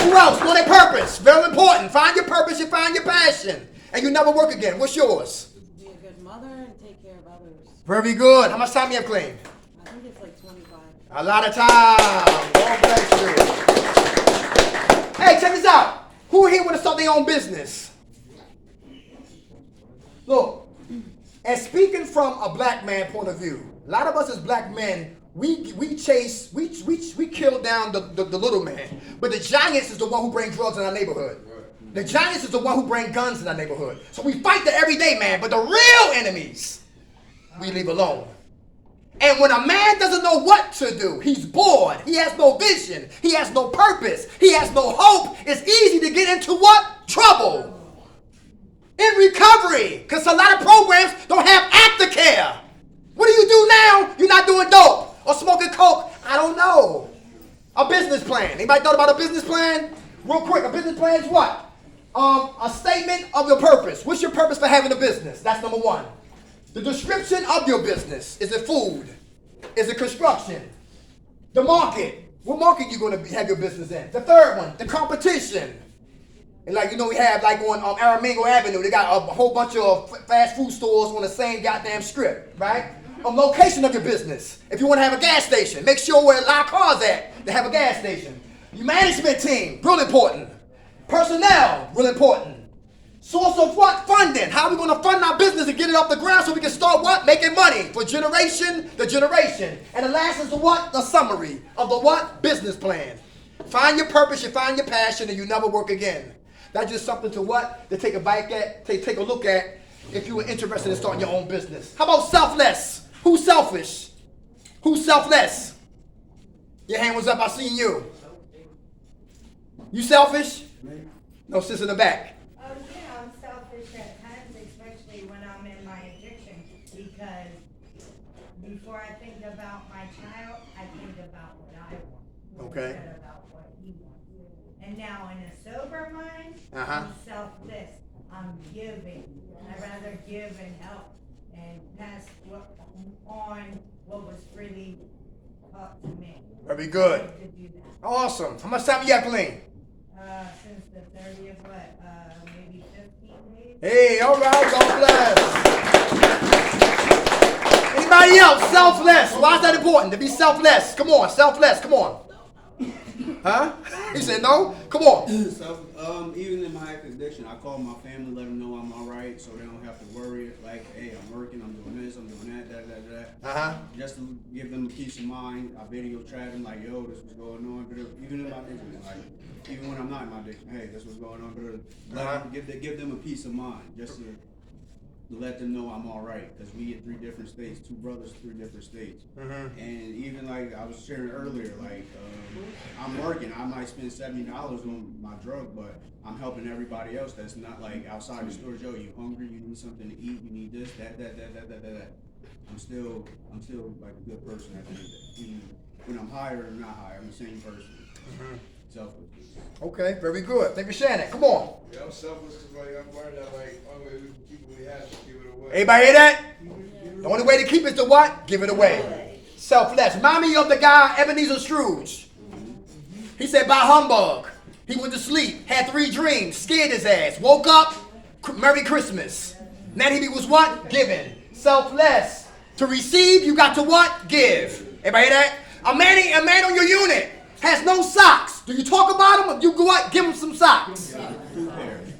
Who else know their purpose? Very important. Find your purpose. You find your passion. And you never work again. What's yours? Be a good mother and take care of others. Very good. How much time you have, Claim? I think it's like 25. A lot of time. God bless you. Hey, check this out. Who here want to start their own business? Look, and speaking from a black man point of view, a lot of us as black men, we kill down the little man. But the giants is the one who bring drugs in our neighborhood. The giants is the one who bring guns in our neighborhood. So we fight the everyday man, but the real enemies, we leave alone. And when a man doesn't know what to do, he's bored, he has no vision, he has no purpose, he has no hope, it's easy to get into what? Trouble. In recovery, because a lot of programs don't have aftercare. What do you do now? You're not doing dope or smoking coke. I don't know. A business plan. Anybody thought about a business plan? Real quick, a business plan is what? A statement of your purpose. What's your purpose for having a business? That's number one. The description of your business. Is it food? Is it construction? The market. What market you going to have your business in? The third one, the competition. And like, you know, we have like on Aramingo Avenue, they got a whole bunch of fast food stores on the same goddamn strip, right? Location of your business. If you want to have a gas station, make sure where a lot of cars at, they have a gas station. Your management team, real important. Personnel, real important. Source of what? Funding. How are we going to fund our business and get it off the ground so we can start what? Making money for generation to generation. And the last is the what? The summary of the what? Business plan. Find your purpose, you find your passion, and you never work again. That's just something to what? To take a bite at, take a look at if you were interested in starting your own business. How about selfless? Who's selfish? Who's selfless? Your hand was up, I seen you. You selfish? No, sis in the back. Yeah, I'm selfish at times, especially when I'm in my addiction, because before I think about my child, I think about what I want. Okay. Instead about what he wants. And now in a sober mind, Uh-huh. I'm selfless. I'm giving. I'd rather give and help and pass on what was freely taught to me. Very good. I like to do that. Awesome. How much time you got, Colleen? Since the 30th, maybe 15 days? Hey, all right, God bless. Anybody else? Selfless. Why is that important? To be selfless. Come on, selfless. Come on. Huh? He said no? Come on. Even in my addiction, I call my family, let them know I'm all right, so they don't have to worry. Like, hey, I'm working, I'm doing this, I'm doing that. Uh-huh. Just to give them peace of mind. I video chat them like, yo, this was going on. But even in my addiction, like, even when I'm not in my addiction, hey, this was going on. But give them a peace of mind, just to let them know I'm all right. Because we in 3 different states, 2 brothers, 3 different states. Mm-hmm. And even like I was sharing earlier, like I'm working. I might spend $70 on my drug, but I'm helping everybody else that's not like outside the stores. Yo, you hungry? You need something to eat? You need this, that. I'm still like a good person at the end of the day. Even when I'm higher or not higher, I'm the same person. Mm-hmm. Selfless. Okay, very good. Thank you for sharing that. Come on. Yeah, I'm selfless because like I've learned that like only way we can keep what we have is give it away. Everybody hear that? The only way to keep is to what? Give it away. Selfless. Remind me of the guy, Ebenezer Scrooge. He said, by humbug. He went to sleep, had 3 dreams, scared his ass, woke up, Merry Christmas. Now he was what? Giving. Selfless. To receive, you got to what? Give. Everybody hear that? A man on your unit has no socks. Do you talk about him or you go out give him some socks?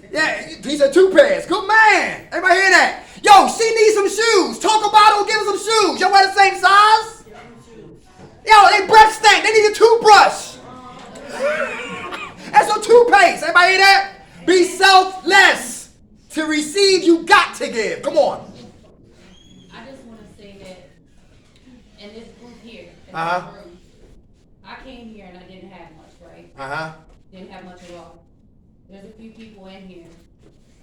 Yeah, he said 2 pairs. Good man. Everybody hear that? Yo, she needs some shoes. Talk about him, give him some shoes. Y'all wear the same size? Yo, they breath stink. They need a toothbrush. That's a toothpaste. Everybody hear that? Be selfless. To receive, you got to give. Come on. I just want to say that in this group here, in Uh-huh. this room, I came here and I didn't have much, right? Uh-huh. Didn't have much at all. There's a few people in here.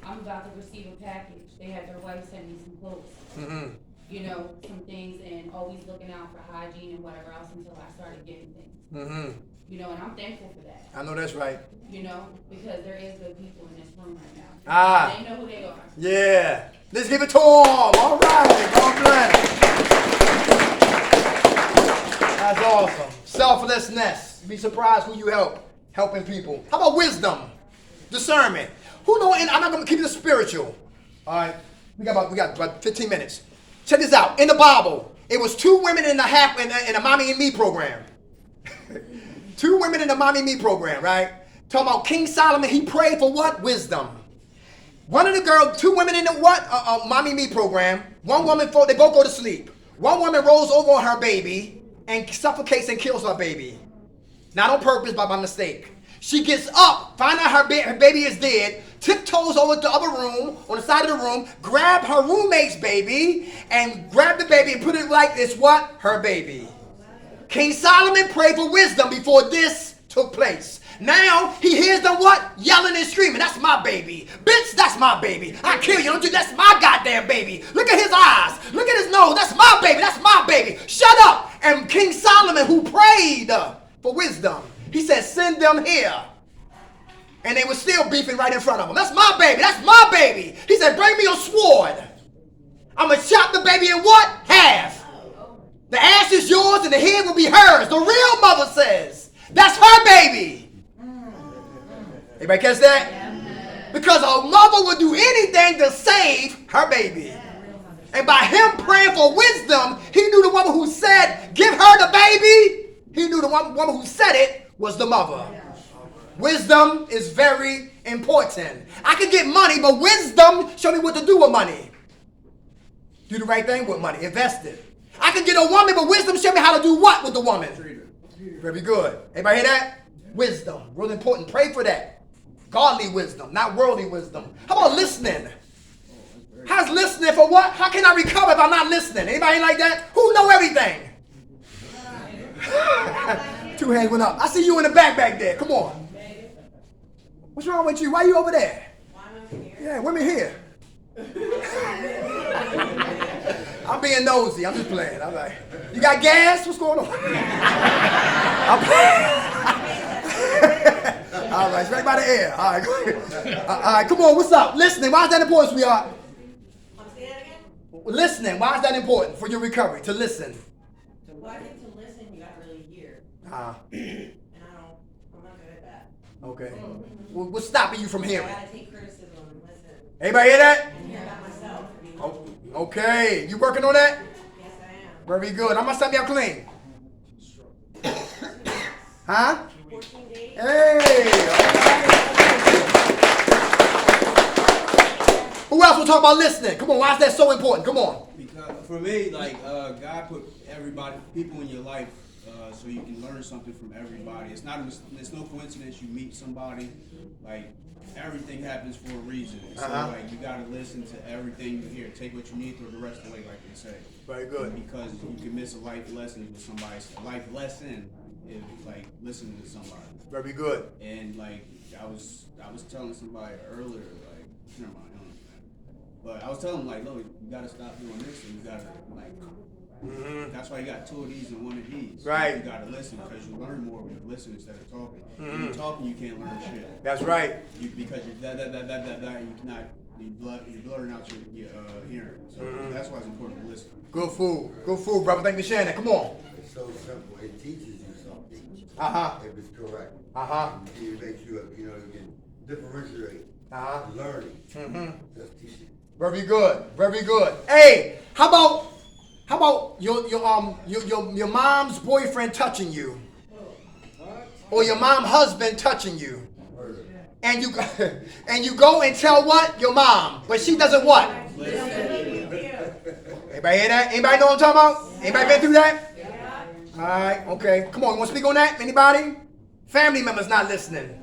I'm about to receive a package. They had their wife send me some clothes. Mm-hmm. You know, some things, and always looking out for hygiene and whatever else until I started getting things. Mm-hmm. You know, and I'm thankful for that. I know that's right. You know, because there is good people in this room right now. Ah. They know who they are. Yeah. Let's give it to them. All right. God bless. That's awesome. Selflessness. Be surprised who you help. Helping people. How about wisdom? Discernment. Who know? And I'm not going to keep it spiritual. All right. We got about 15 minutes. Check this out. In the Bible, it was 2 women and a half in a Mommy and Me program. 2 women in the Mommy and Me program, right? Talking about King Solomon. He prayed for what? Wisdom. One of the girls, 2 women in the what? Mommy and Me program. One woman, they both go to sleep. One woman rolls over on her baby and suffocates and kills her baby. Not on purpose, but by mistake. She gets up, find out her baby is dead, tiptoes over to the other room, on the side of the room, grab her roommate's baby, and grab the baby and put it like it's what? Her baby. King Solomon prayed for wisdom before this took place. Now, he hears them what? Yelling and screaming. That's my baby. Bitch, that's my baby. I kill you. Don't you? That's my goddamn baby. Look at his eyes. Look at his nose. That's my baby. That's my baby. Shut up. And King Solomon, who prayed for wisdom, he said, send them here. And they were still beefing right in front of him. That's my baby. That's my baby. He said, bring me a sword. I'm going to chop the baby in what? Half. The ass is yours and the head will be hers. The real mother says, that's her baby. Everybody catch that? Because a mother would do anything to save her baby. And by him praying for wisdom, he knew the woman who said, give her the baby. He knew the woman who said it was the mother. Wisdom is very important. I could get money, but wisdom show me what to do with money. Do the right thing with money. Invest it. I could get a woman, but wisdom show me how to do what with the woman. Very good. Everybody hear that? Wisdom. Really important. Pray for that. Godly wisdom, not worldly wisdom. How about listening? How's listening for what? How can I recover if I'm not listening? Anybody like that? Who know everything? 2 hands went up. I see you in the back there. Come on. What's wrong with you? Why you over there? Yeah, women here. I'm being nosy. I'm just playing. I'm like, you got gas? What's going on? I'm playing. All right, it's right by the air. All right, go ahead. All right, come on. What's up? Listening. Why is that important, sweetheart? Listening. Why is that important for your recovery? To listen. Well, I think to listen, you got to really hear. And I'm not good at that. Okay. What's stopping you from hearing? I got to take criticism and listen. Anybody hear that? And hear about myself. Okay. You working on that? Yes, I am. Very good. How much time y'all clean? Huh? 14 days. Hey. Who else will talk about listening? Come on. Why is that so important? Come on. Because for me, like God put people in your life, so you can learn something from everybody. It's no coincidence you meet somebody. Like everything happens for a reason. So like you gotta listen to everything you hear. Take what you need, throw the rest away, like they say. Very good. Because you can miss a life lesson with somebody. A life lesson is like listening to somebody. Very good. And like I was telling somebody earlier, like never mind. But I was telling them, like, look, you gotta stop doing this, and you gotta, like, that's why you got 2 of these and 1 of these. Right. You gotta listen, because you learn more when you listen instead of talking. When you're talking, you can't learn shit. That's right. Because you're you cannot, you're blurring out your hearing. So that's why it's important to listen. Good food. Good food, brother. Thank you for sharing that. Come on. It's so simple. It teaches you something. Uh-huh. If it's correct. Uh-huh. It makes you, you can differentiate. Learning. Just teaching. Very good. Very good. Hey, how about your mom's boyfriend touching you? Or your mom's husband touching you? And you go and tell what? Your mom. But she doesn't what? Anybody hear that? Anybody know what I'm talking about? Anybody been through that? All right, okay. Come on, you want to speak on that? Anybody? Family members not listening.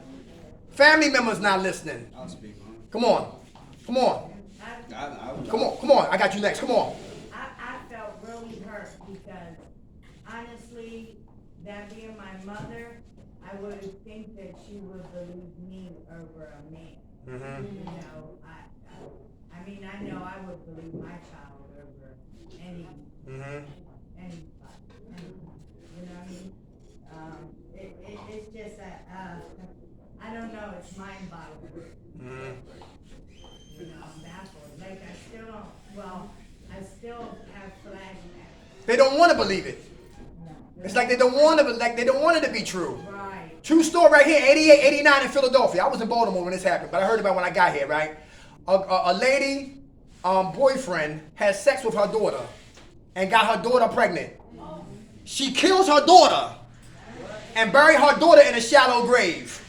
Family members not listening. I'll speak on it. Come on. Come on. Come on. I got you next. Come on. I felt really hurt because honestly, that being my mother, I would think that she would believe me over a man. You know, I mean, I know I would believe my child over any, anybody. You know what I mean? It's just that, I don't know, it's mind-boggling. You know, I'm baffled. Like, I still have flashbacks. They don't want to believe it. It's like they don't want it to be true. Right. True story right here, 88, 89 in Philadelphia. I was in Baltimore when this happened, but I heard about it when I got here, right? A lady, boyfriend had sex with her daughter and got her daughter pregnant. She kills her daughter and buried her daughter in a shallow grave.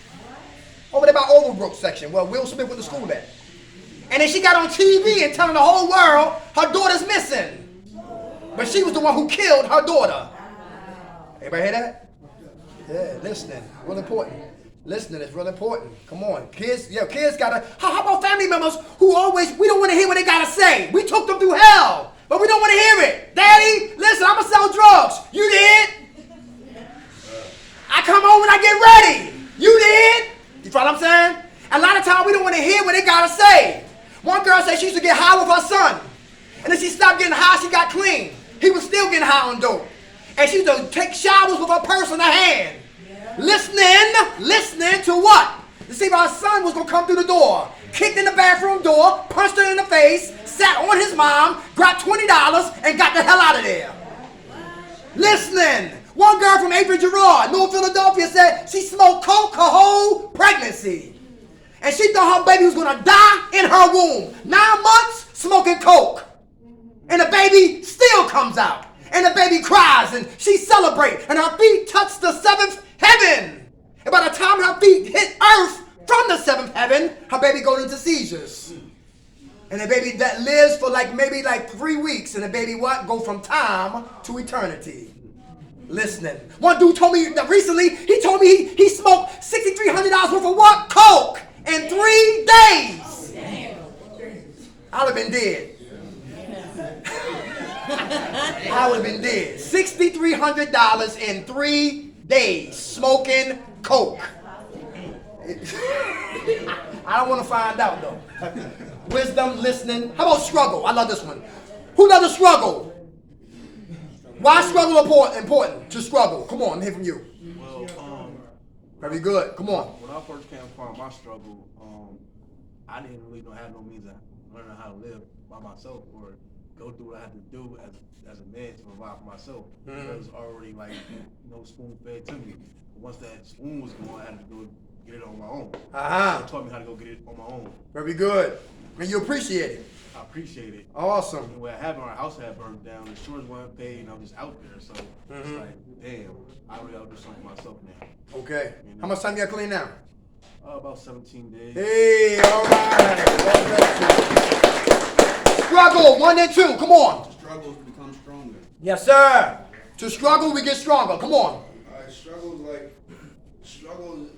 Over there by Overbrook section, where Will Smith went to school at. And then she got on TV and telling the whole world her daughter's missing. But she was the one who killed her daughter. Everybody hear that? Yeah, listening. Real important. Listening is real important. Come on. Kids gotta, how about family members who we don't want to hear what they gotta say. We took them through hell, but we don't want to hear it. Daddy, listen, I'm gonna sell drugs. You did. I come home when I get ready. You did. You follow what I'm saying? A lot of times we don't want to hear what they gotta say. One girl said she used to get high with her son. And then she stopped getting high, she got clean. He was still getting high on dope. And she used to take showers with her purse in her hand. Yeah. Listening to what? To see if her son was going to come through the door. Kicked in the bathroom door, punched her in the face, sat on his mom, grabbed $20, and got the hell out of there. Listening. One girl from Avery Girard, North Philadelphia, said she smoked coke her whole pregnancy. And she thought her baby was going to die in her womb. 9 months smoking coke. And the baby still comes out. And the baby cries and she celebrates. And her feet touch the seventh heaven. a baby goes into seizures. And a baby that lives for maybe 3 weeks. And the baby go from time to eternity. Listening. One dude told me that recently, he told me he smoked $6,300 worth of what? Coke in 3 days. I would have been dead. I would have been dead. $6,300 in 3 days smoking coke. I don't want to find out though. Wisdom, listening. How about struggle? I love this one. Who loves to struggle? Why struggle important to struggle? Come on, let me hear from you. Well, very good. Come on. When I first came upon my struggle, I didn't really have no means of learning how to live by myself or go through what I had to do as a man to provide for myself. It was already no spoon fed to me. But once that spoon was gone, I had to go get it on my own. So it taught me how to go get it on my own. Very good. And you appreciate it. I appreciate it. Awesome. And what happened, our house had burned down, the insurance wasn't paid, and I was just out there. So it's like, damn, I really ought to do something for myself now. Okay. You know? How much time you got clean now? About 17 days. Hey, all right. Struggle, 1 and 2. Come on. Struggles become stronger. Yes, sir. To struggle, we get stronger. Come on. Struggle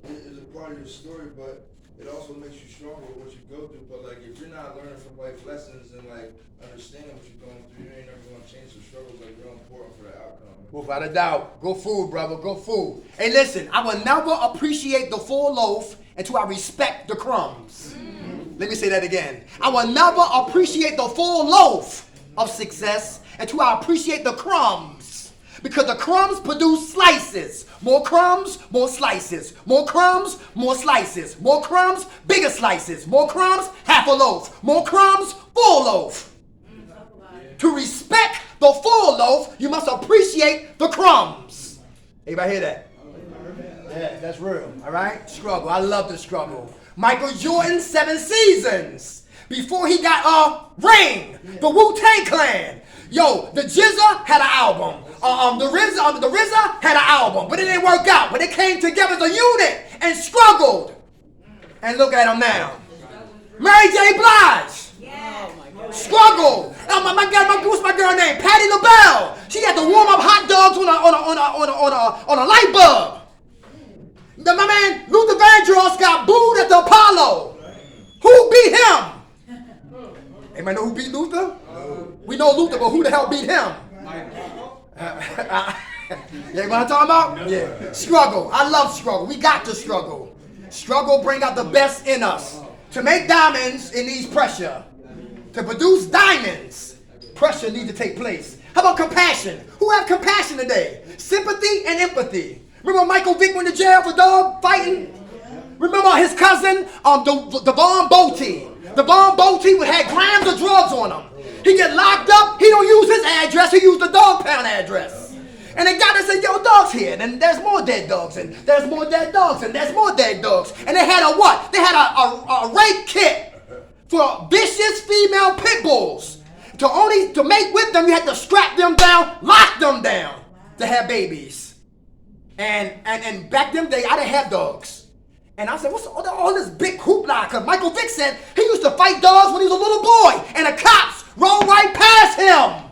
is a part of your story, but it also makes you stronger with what you go through. But if you're not learning from life lessons and understanding what you're going through, you ain't never gonna change. The struggles real important for the outcome. Without a doubt. Go food, brother. Go food. Hey, listen. I will never appreciate the full loaf until I respect the crumbs. Let me say that again. I will never appreciate the full loaf of success until I appreciate the crumbs. Because the crumbs produce slices. More crumbs, more slices. More crumbs, more slices. More crumbs, bigger slices. More crumbs, half a loaf. More crumbs, full loaf. To respect the full loaf, you must appreciate the crumbs. Everybody hear that? Yeah, that's real. All right? Struggle. I love the struggle. Michael Jordan, 7 seasons before he got a ring. The Wu-Tang Clan. Yo, the GZA had an album. The RZA had an album, but it didn't work out. But they came together as a unit and struggled. And look at them now. Mary J. Blige. Struggle. What's my girl name? Patti LaBelle. She had to warm up hot dogs on a light bulb. My man Luther Vandross got booed at the Apollo. Who beat him? Anybody know who beat Luther? We know Luther, but who the hell beat him? You know what I'm talking about? Yeah. Struggle. I love struggle. We got to struggle. Struggle bring out the best in us. To make diamonds, it needs pressure. To produce diamonds, pressure needs to take place. How about compassion? Who have compassion today? Sympathy and empathy. Remember Michael Vick went to jail for dog fighting? Remember his cousin, Devon Bolte. Devon Bolte had grams of drugs on him. He get locked up, he don't use his address, he used the dog pound address. And they got to say, yo, dog's here. And there's more dead dogs, and there's more dead dogs, and there's more dead dogs. And they had a what? They had a rape kit for vicious female pit bulls. To mate with them, you had to strap them down, lock them down to have babies. And back them days, I didn't have dogs. And I said, what's all this big hoopla? Because Michael Vick said he used to fight dogs when he was a little boy, and the cops rolled right past him.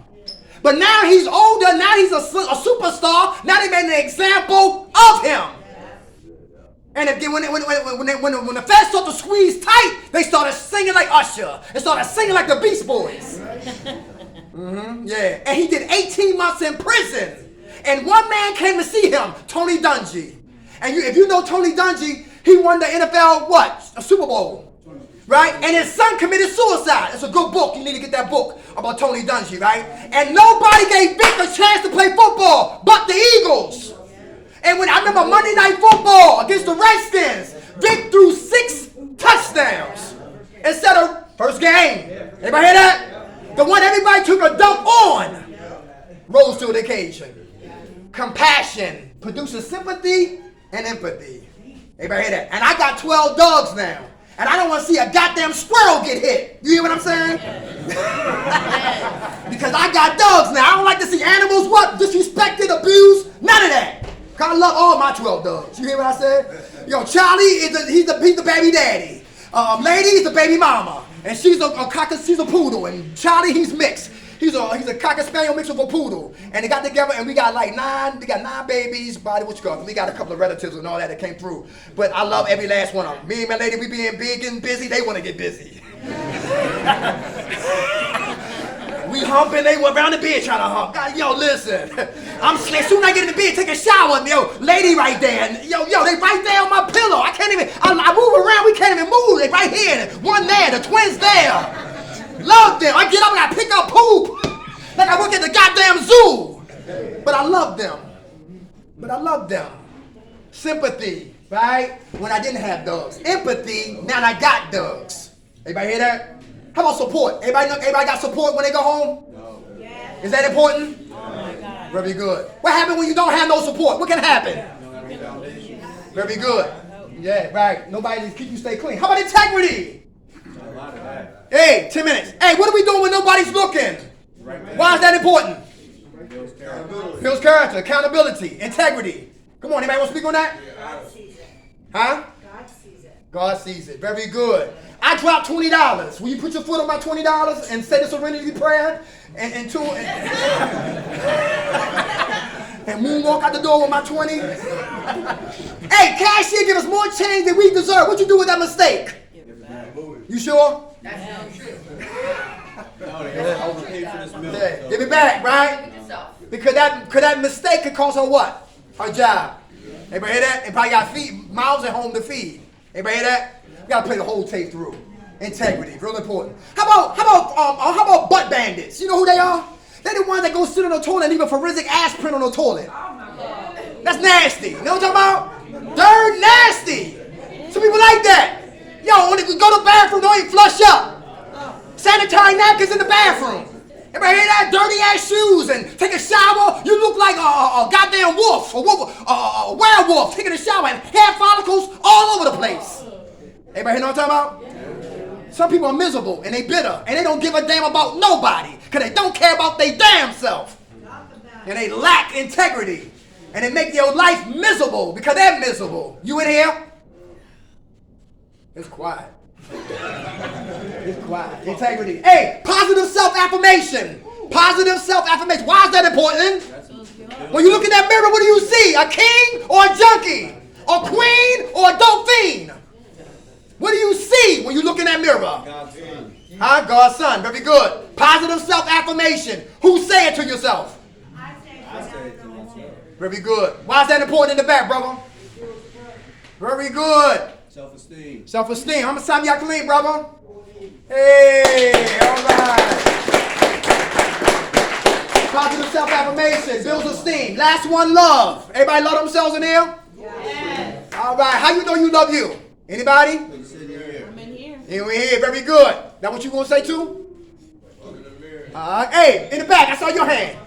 But now he's older, now he's a superstar, now they made an example of him. And again, when the feds started to squeeze tight, they started singing like Usher. They started singing like the Beast Boys. Yeah, and he did 18 months in prison. And one man came to see him, Tony Dungy. And if you know Tony Dungy, he won the NFL, a Super Bowl, right? And his son committed suicide. It's a good book. You need to get that book about Tony Dungy, right? And nobody gave Vic a chance to play football but the Eagles. And when I remember Monday Night Football against the Redskins, Vic threw 6 touchdowns instead of first game. Anybody hear that? The one everybody took a dump on rose to the occasion. Compassion produces sympathy and empathy. Everybody hear that? And I got 12 dogs now. And I don't want to see a goddamn squirrel get hit. You hear what I'm saying? Because I got dogs now. I don't like to see animals, disrespected, abused, none of that. Because I love all my 12 dogs. You hear what I said? Yo, Charlie, he's the baby daddy. Lady's the baby mama, and she's she's a poodle, and Charlie, he's mixed. He's a cocker spaniel mixed with a poodle, and they got together, and we got like 9 babies. We got a couple of relatives and all that came through. But I love every last one of them. Me and my lady, we being big and busy. They want to get busy. We humping, they were around the bed trying to hump. God, yo, listen. I'm scared. Soon as I get in the bed, take a shower, yo, lady right there. And yo, they right there on my pillow. I can't even, I move around, we can't even move. They right here. One there, the twins there. Love them. I get up and I pick up poop. Like I work at the goddamn zoo. But I love them. Sympathy, right? When I didn't have dogs. Empathy, now I got dogs. Everybody hear that? How about support? Everybody got support when they go home? No. Yes. Is that important? Oh my God. Very good. What happens when you don't have no support? What can happen? Very good. Yeah, right. Nobody to keep you stay clean. How about integrity? Hey, 10 minutes. Hey, what are we doing when nobody's looking? Why is that important? Builds character, accountability, integrity. Come on, anybody want to speak on that? God sees it. Huh? God sees it. God sees it. Very good. I dropped $20. Will you put your foot on my $20 and say the serenity prayer and moonwalk out the door with my 20? Hey, cashier, give us more change than we deserve. What you do with that mistake? You sure? That's not true. Yeah. Give it back, right? Because that mistake could cost her what? Her job. Everybody hear that? And probably got mouths at home to feed. Everybody hear that? You gotta play the whole tape through. Integrity, real important. How about butt bandits? You know who they are? They're the ones that go sit on the toilet and leave a forensic ass print on the toilet. Oh my God. That's nasty. You know what I'm talking about? Dirt nasty. Some people like that. Yo, when they go to the bathroom, don't even flush up. Sanitary napkins in the bathroom. Everybody hear that? Dirty ass shoes and take a shower. You look like a goddamn wolf, a werewolf taking a shower and hair follicles all over the place. Everybody know what I'm talking about? Some people are miserable and they bitter and they don't give a damn about nobody because they don't care about their damn self. And they lack integrity and they make your life miserable because they're miserable. You in here? It's quiet. It's quiet. Integrity. Hey, positive self-affirmation. Positive self-affirmation. Why is that important? When you look in that mirror, what do you see? A king or a junkie? A queen or a dope fiend? What do you see when you look in that mirror? God's son. Huh? God's son. Very good. Positive self-affirmation. Who say it to yourself? I say it to myself. Very good. Why is that important in the back, brother? Very good. Self-esteem. Self-esteem. How much time y'all clean, brother? Hey, all right. Positive self-affirmation. Builds esteem. Last one, love. Everybody love themselves in here? Yes. All right. How you know you love you? Anybody? I'm in here. You in here. Very good. That what you gonna say too? Hey, in the back. I saw your hand.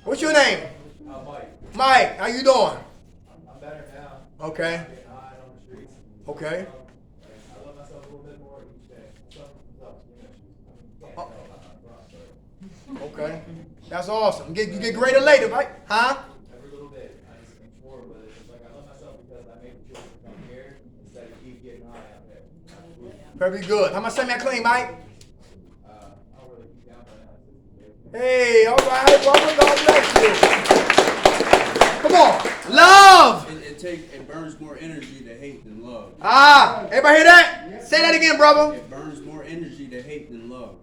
What's your name? Mike. Mike. How you doing? I'm better now. Okay. On the streets. Okay. I love myself a little bit more each day. Something's up, Okay. That's awesome. You get greater later, right? Huh? Every little bit. I just think more, but it's like I love myself because I made the choice to come here instead of keep getting high out there. Very good. How much time y'all clean, Mike? I don't really keep down by that. Hey, all right, brother. God bless you. Come on. Love. It burns more energy to hate than love. Everybody hear that? Say that again, brother. It burns more energy to hate than love.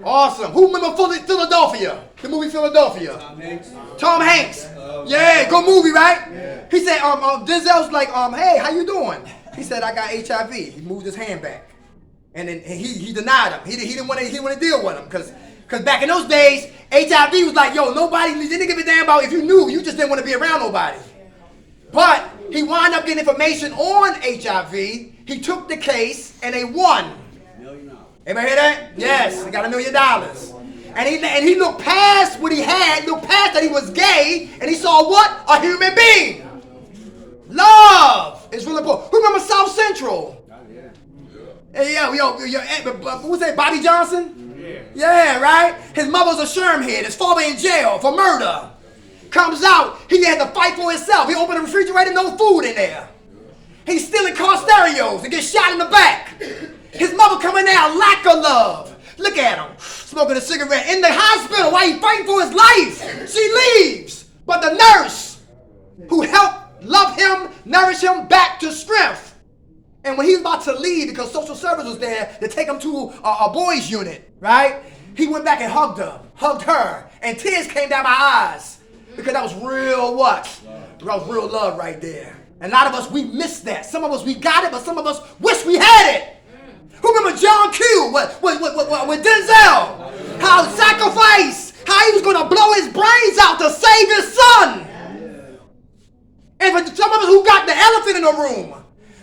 Awesome. Who remember Philadelphia? The movie Philadelphia. Tom Hanks. Tom Hanks. Yeah, good movie, right? Yeah. He said, Denzel's like, hey, how you doing? He said, I got HIV. He moved his hand back. And then he denied him. He didn't want to deal with him because back in those days, HIV was like, yo, nobody didn't give a damn about if you knew. You just didn't want to be around nobody. But he wound up getting information on HIV. He took the case and they won. Anybody hear that? Yes, he got $1 million. And he looked past what he had, looked past that he was gay, and he saw what? A human being. Love is really important. Who remember South Central? Hey, who's that? Bobby Johnson? Yeah, right? His mother's a shermhead. His father in jail for murder. Comes out, he had to fight for himself. He opened the refrigerator, no food in there. He's still incarcerated scenarios and get shot in the back. His mother coming out, lack of love. Look at him, smoking a cigarette in the hospital while he fighting for his life. She leaves, but the nurse who helped love him, nourish him back to strength. And when he's about to leave, because social service was there to take him to a boys unit, right? He went back and hugged her, and tears came down my eyes because that was real what? That was real love right there. And a lot of us, we miss that. Some of us, we got it, but some of us wish we had it. Who remember John Q with Denzel? How sacrifice, how he was going to blow his brains out to save his son. And for some of us who got the elephant in the room,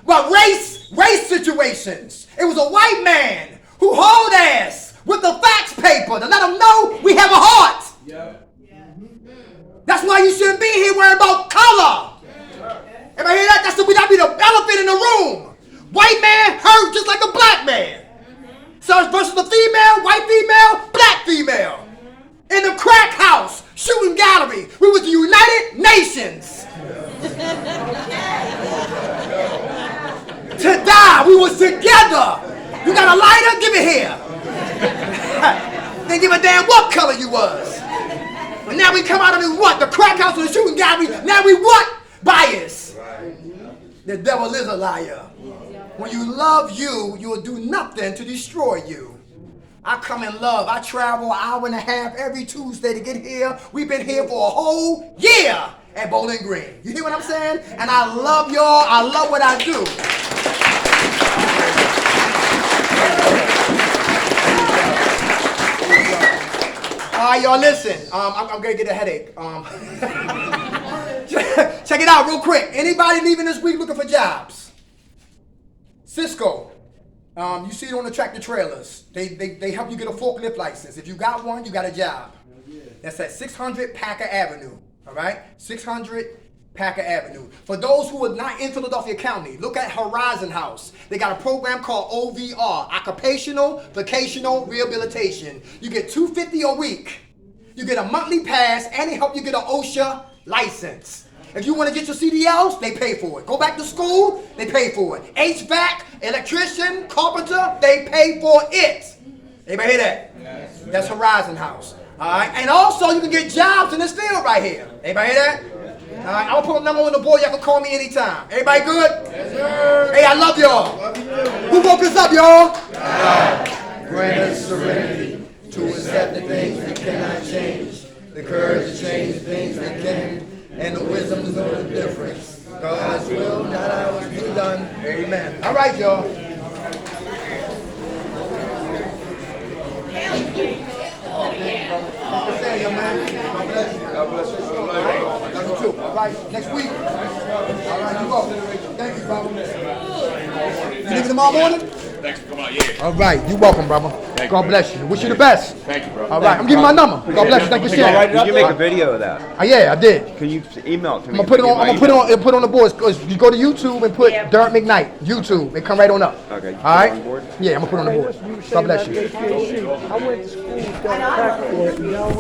well, race situations. It was a white man who hauled ass with the fax paper to let them know we have a heart. That's why you shouldn't be here worrying about color. Everybody hear that? That be the elephant in the room. White man hurt just like a black man. So it's versus the female, white female, black female. In the crack house, shooting gallery, we was the United Nations. To die, we was together. You got a lighter? Give it here. Didn't give a damn what color you was. And now we come out of the what? The crack house and the shooting gallery. Now we what? Bias. The devil is a liar. When you love you, you will do nothing to destroy you. I come in love. I travel an hour and a half every Tuesday to get here. We've been here for a whole year at Bowling Green. You hear what I'm saying? And I love y'all. I love what I do. All right, y'all, listen. I'm going to get a headache. Check it out real quick. Anybody leaving this week looking for jobs? Cisco. You see it on the tractor trailers. They help you get a forklift license. If you got one, you got a job. That's at 600 Packer Avenue. All right? 600 Packer Avenue. For those who are not in Philadelphia County, look at Horizon House. They got a program called OVR, Occupational Vocational Rehabilitation. You get $250 a week. You get a monthly pass, and they help you get an OSHA license. If you want to get your CDLs, they pay for it. Go back to school, they pay for it. HVAC, electrician, carpenter, they pay for it. Anybody hear that? Yes. That's Horizon House. All right, and also you can get jobs in this field right here. Anybody hear that? All right, I'm gonna put a number on the board. Y'all can call me anytime. Everybody good? Yes, sir. Hey, I love y'all. Love you. Who woke us up, y'all? God. Grant us serenity to accept the things we cannot change, the courage to change the things we can, and the wisdom to know the difference. God's will, not ours, be done. Amen. All right, y'all. God bless you. Love you too. All right, next week. All right, you go. Thank you, brother. You leaving tomorrow morning? Thanks for coming out, yeah. All right, you're welcome, brother. God bless you. Wish you the best. Thank you, bro. All right, I'm giving my number. God bless you. Thank you for sharing. Did you make a video of that? Yeah, I did. Can you email it to me? I'm gonna put it on the boards. You go to YouTube and put Derek McKnight. YouTube. It come right on up. Okay. All right. Yeah, I'm gonna put it on the board. God bless you. I went to school with that you know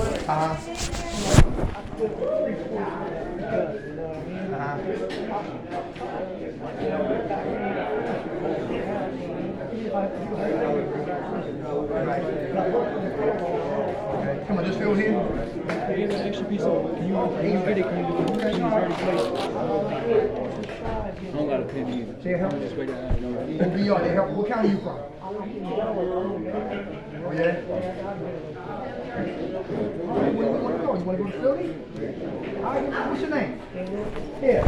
Come on, just fill here. Here's an extra piece of it. Can you get it? Can you do it? She's already placed. I don't got a pen either. They help. Just wait out. OVR, they help. What county are you from? Oh, yeah? Where do you want to go? You want to go to Philly? All right, what's your name? Here.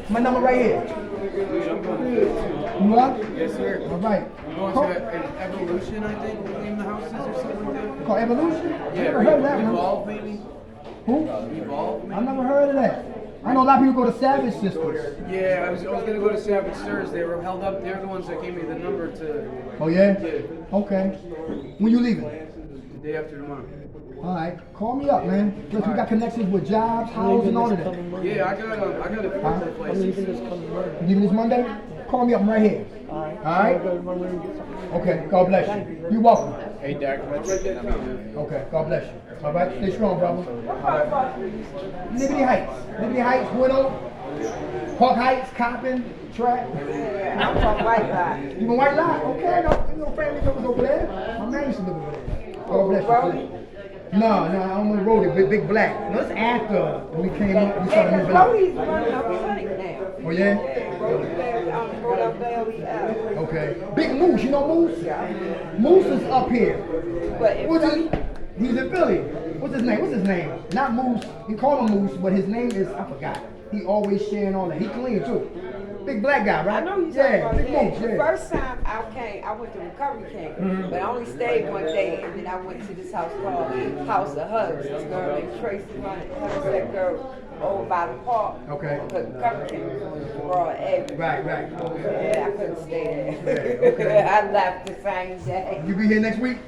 My number right here. You want? Yes, sir. All right. We're going to an Evolution, I think, the name of the house is, or something like that. Called Evolution? Yeah, Never heard of that one. Evolve, maybe? Who? Evolve, maybe? I never heard of that. I know a lot of people go to Savage Sisters. Yeah, I was going to go to Savage Sirs. They were held up. They're the ones that gave me the number to... Oh, yeah? Yeah. Okay. When you leaving? The day after tomorrow. All right. Call me up, man. Look, we got connections with jobs, houses, and all of that. Yeah, I got a few other places. You leaving this Monday? Call me up. I'm right here. All right? Okay. God bless you. You're welcome. Hey, Derek. Okay. God bless you. All right? Stay strong, brother. All right. Liberty Heights. Liberty Heights, Widow. Park Heights, Coppin, Track. Yeah, I'm from White Line. You from White Line? Okay, no family members over there. My man used to live over there. God bless you. No, I don't know Rhodey, Big Black. No, it's after we came up, we started moving up. Rhodey's running up clinic now. Oh yeah? Rhodey lives on the road up there. Okay. Big Moose, you know Moose? Yeah. Moose is up here. But He's in Philly. What's his name? Not Moose. He call him Moose, but his name is, I forgot. He always sharing all that. He clean too. Big black guy, right? I know you're yeah, talking Big about Moose, The yeah. first time I came, I went to recovery camp, but I only stayed one day, and then I went to this house called House of Hugs. This girl named Tracy running. That girl over by the park. Okay. Because recovery camp was on Broad Avenue. Right. Yeah, I couldn't stay there. Yeah, okay. I left the same day. You be here next week?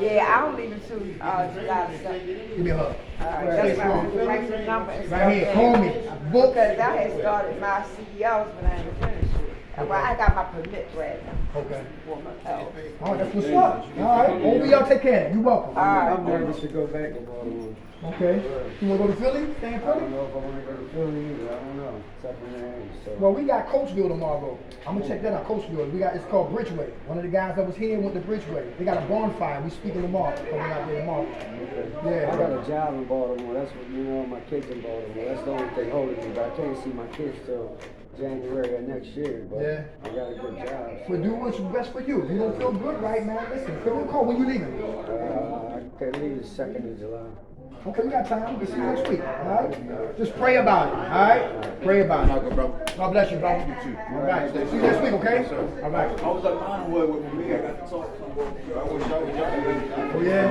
Yeah, I don't leave until July the 7th. Give me a hug. Alright, that's why I'm gonna write your number and stuff. Right here, call me. Book. Because I had started my CEOs when I ain't finished. Well, I got my permit right now. Okay. For my health. All right, that's what's up. All right, over y'all take care. You're welcome. I'm nervous to go back to Baltimore. Okay. You want to go to Philly? Stay in I Philly? don't know if I want to go to Philly either. I don't know. It's up in the air. So. Well, we got Coachville tomorrow. I'm gonna check that out. Coachville. It's called Bridgeway. One of the guys that was here went to Bridgeway. They got a bonfire. We speaking tomorrow. Coming out there tomorrow. Yeah. I got a job in Baltimore. That's what my kids in Baltimore. That's the only thing holding me. But I can't see my kids till January of next year. But yeah. I got a good job. So do what's best for you. If you don't feel good right now, listen. Give me a call when you leaving. I could leave the 2nd of July. Okay, we got time. We'll see you next week. All right? Just pray about it. All right? Pray about it. God bless you, bro. You too. All right. See you next week, okay? All right. I was at Conwood with me. I got to talk to him. I wish I was Oh, yeah?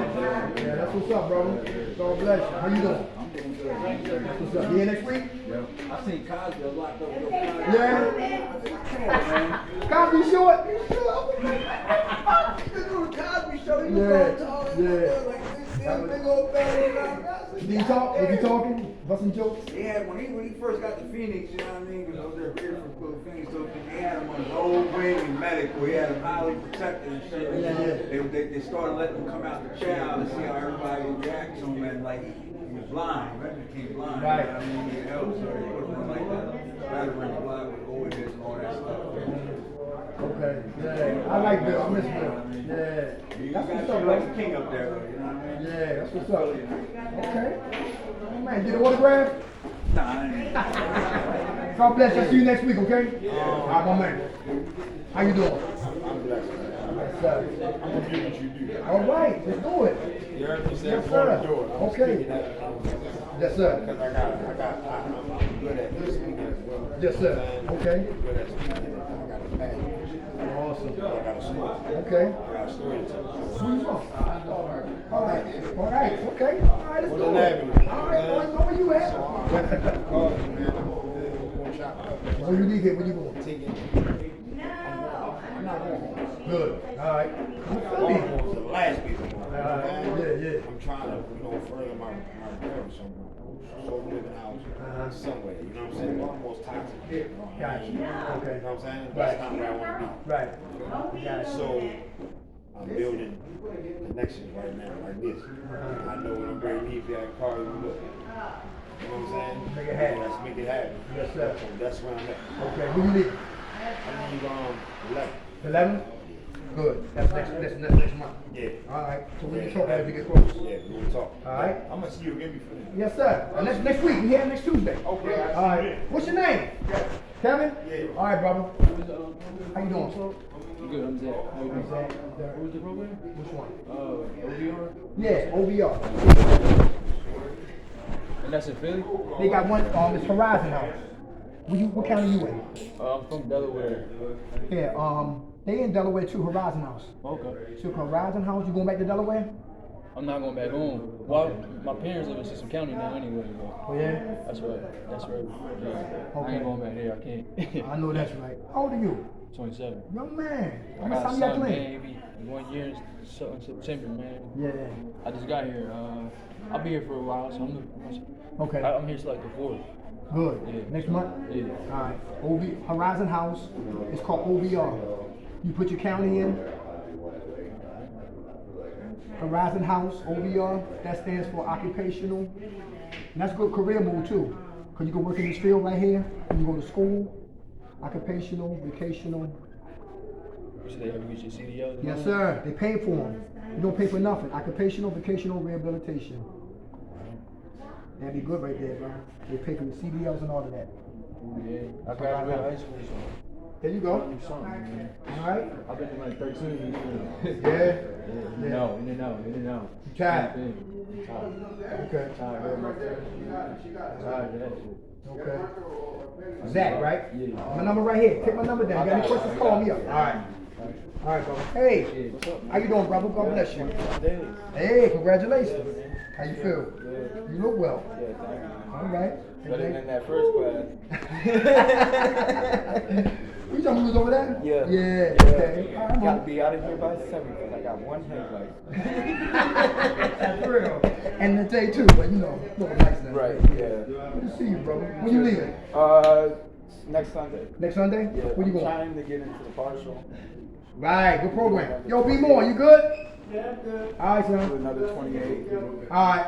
Yeah, that's what's up, brother. God bless you. How you doing? I'm doing good. That's what's up. You here next week? Yeah. I seen Cosby locked up. Yeah? Come on, man. Cosby short? You sure? You do the Cosby show. You big old belly. Did he talk? Was he talking? Busting jokes? Yeah, when he first got to Phoenix, you know what I mean? Because I was there here for Phoenix, so they had him on his old wing and medical. He had him highly protected and shit. They started letting him come out the chow to see how everybody would react to him, and like he was blind, right? He became blind. Right. You know what I mean? He needed help, so they put him on like that veteran block with OIDs and all that stuff. Okay, yeah, I like Bill. I miss Bill. Yeah, that's what's up, like bro. the king up there, though, you know what I mean? Yeah, that's what's up. Okay. Oh, man, get an autograph? Nah, I ain't. God bless you. See you next week, okay? All right, my man. How you doing? I'm blessed. Yes, sir. I'm gonna do what you do. All right, let's do it. You heard me say Yes, I'm going to sir. do it. I'm Okay. speaking at Yes, sir. Because I'm good at speaking as well. Yes, sir. Okay. I'm good at speaking. I got a passion. Awesome. I got a story. Okay. I got a story to tell. Where you from? All right. All right. Okay. All right, let's do it. All right, boy. Where you at? When you leave here, where you going? I'm not going. Good. All right. Baltimore's the last people. Yeah. I'm trying to, further my parents. So living out somewhere. You know what I'm saying? Baltimore's toxic. Gotcha. Okay. You know what I'm saying? Right. That's not where I want to be. Right. Gotcha. So I'm building connections right now, like this. I know when I'm ready to leave that car, you look. You know what I'm saying? Make it happen. Let's make it happen. Yes, sir. So that's where I'm at. Okay. When you leaving? I leave 11. 11? Good. That's next month. Yeah. All right. So we can talk as we get close. Yeah, we will talk. All right. I'm gonna see you again before then. Yes, sir. And next week. We here next Tuesday. Okay. All right. What's your name? Kevin? Yeah. All right, brother. How you doing? Good, I'm Zach. How you doing? Zach. What was the program? Which one? OVR? Yeah, OVR. And that's in Philly? They got one, it's Horizon House. What county you in? I'm from Delaware. Yeah, they in Delaware too, Horizon House. Okay. So Horizon House, you going back to Delaware? I'm not going back home. Well, my parents live in System County now anyway. Oh yeah? That's right. That's right. Yeah. Okay. I ain't going back there. I can't. I know that's right. How old are you? 27. Young man. I How much got time a you got son, playing? baby. 1 year in September, man. Yeah. I just got here. I'll be here for a while, so Okay. I'm here till like the 4th. Good. Yeah. Next month? Yeah. All right. Horizon House. It's called OVR. You put your county in. Horizon House, OVR. That stands for occupational. And that's a good career move too. Cause you can work in this field right here, and you go to school, occupational, vocational. So they have to get your CDLs? Yes, sir. They pay for them. You don't pay for nothing. Occupational, vocational rehabilitation. That'd be good right there, bro. They pay for the CDLs and all of that. Yeah. I graduated high school, so. There you go. Do something, man. All right. I've been to like 13 years. Yeah. Yeah. In and out, in and out, in and out. You tired? Same thing. Tired. Okay. Tired of my therapy. Tired of that shit. Okay. Zach, right? Yeah. My number right here. Take my number down. You got any questions? Call me up. All right. All right, brother. Hey. How you doing, brother? God bless you. Hey, congratulations. How you feel? You look well. Yeah, thank you. All right. Better than that first class. You talking who was over there? Yeah. Yeah. Okay. All right, Got to be out of here by 7 because I got one headlight. That's real. And the day too, but you know, looking nice now. Right, yeah. Good to see you, brother. When you leaving? Next Sunday. Next Sunday? Yeah. Where you going? Trying to get into the partial. Right, good program. Yo, be more, you good? Yeah, I'm good. All right, son. Do another 28. All right.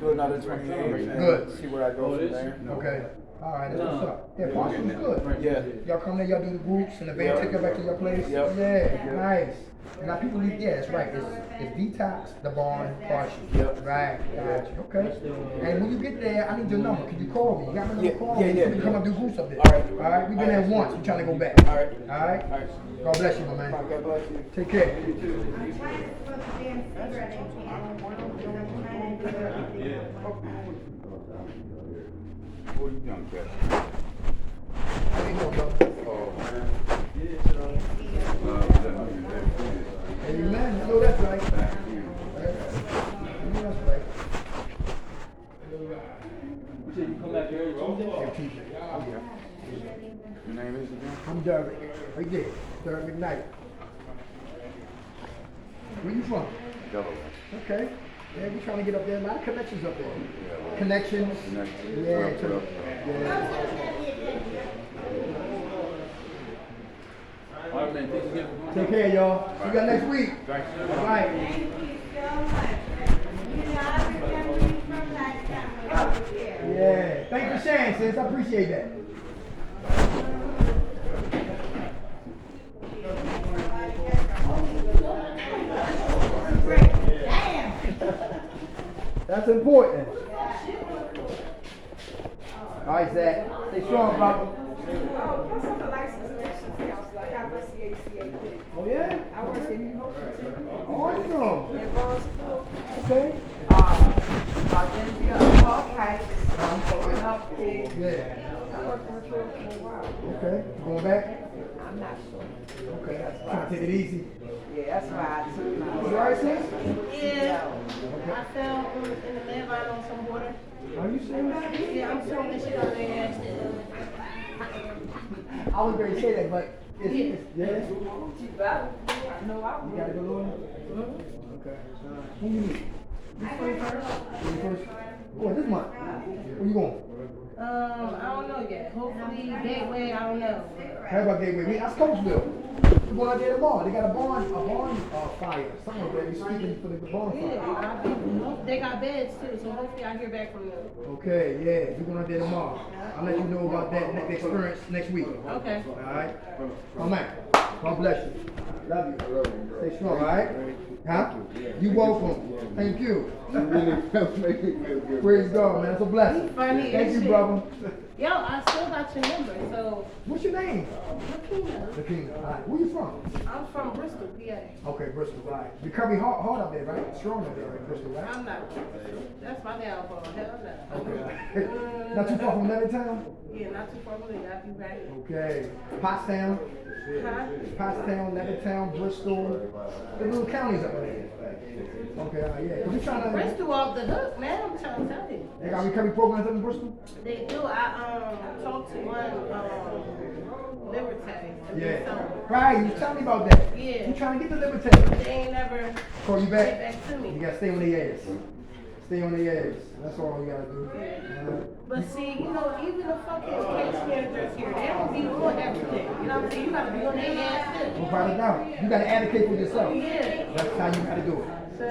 Do another 28. Good. See where I go from there. Okay. All right, that's what's up. Yeah, partial is good. Yeah. Y'all come there, y'all do the groups, and the van take you back to your place. Yep. Yeah, nice. And now people leave, yeah, that's right. It's detox, the barn, partial. Yep. Right, gotcha. Okay. And when you get there, I need your number. Can you call me? You got my number? Call me. Yeah. We can come up and do groups up there. All right. All right, we've been there once. We're trying to go back. All right. All right? All right. God bless you, my man. God bless you. Take care. I'm trying to put the damn cigarette in here. I'm trying to do everything. What you young cat? How you doing, brother? Amen. I know that's right. I know that's right. You said you come back here every Tuesday? Every Tuesday. Oh, yeah. Your name is again? I'm Derek. Right there. Derek McKnight. Where you from? Delaware. Okay. Yeah, we trying to get up there. A lot of connections up there. Connections. Yeah. All right, man. Thanks again. Take care, y'all. See you guys next week. Thank you. All right. Thank you so much. You know, I remember you from last time when I was here. Yeah. Thanks for sharing, sis. I appreciate that. That's important. All right, Zach. Stay strong, brother. Oh, yeah? I work in New York. Awesome. In Bronx School. Okay. Identity of all types. Yeah. I worked in the field for a while. Okay. You going back? I'm not sure. Okay. Trying to take it easy. Yeah, that's why I took my. You all right, sis? Yeah, I fell in the lab line on some water. Are you serious? Yeah, I'm throwing this shit out there. I was going to say that, but it's yeah. You better. No, I You gotta go lower? Okay. Who you meet? You first? Oh, this month? Where you going? I don't know yet. Hopefully, Gateway, I don't know. How about Gateway? That's Coachville. We're going out there tomorrow. They got a barn fire. Somewhere where we speaking for the barn fire. Yeah, they got beds too, so hopefully I hear back from them. Okay, yeah. We're going out there tomorrow. I'll let you know about that next experience next week. Okay. All right? Oh, man. God bless you. Love you. Stay strong, all right? Huh? You welcome. Thank you. Praise God, man. It's a blessing. Funny Thank as you, shit. brother. Yo, I still got your number, so. What's your name? Lakina. Lakina. All right. Where you from? I'm from Bristol, PA. Okay, Bristol, right. Recovery hard up there, right? Strong up there, right? Bristol, right? I'm not. That's my downfall. Hell no. Okay. Not too far from Levittown? Yeah, not too far from there. I'll be back. Okay. Pottstown? Huh? Pottstown, Levittown, Bristol. The little counties up there. Okay, yeah. 'Cause we trying to. Bristol off the hook, man. I'm trying to tell you. They got recovery programs up in Bristol? They do. I talked to one Libertarian. Yeah. Right, you tell me about that. Yeah. You trying to get the Libertarian. They ain't never Call you back? get back to me. You gotta stay on their ass. Stay on their ass. That's all you gotta do. But see, you know, even the fucking case managers here, they don't be on everything. You know what I'm saying? You gotta be on their ass too. No problem. You gotta advocate for yourself. Yeah. That's how you gotta do it. So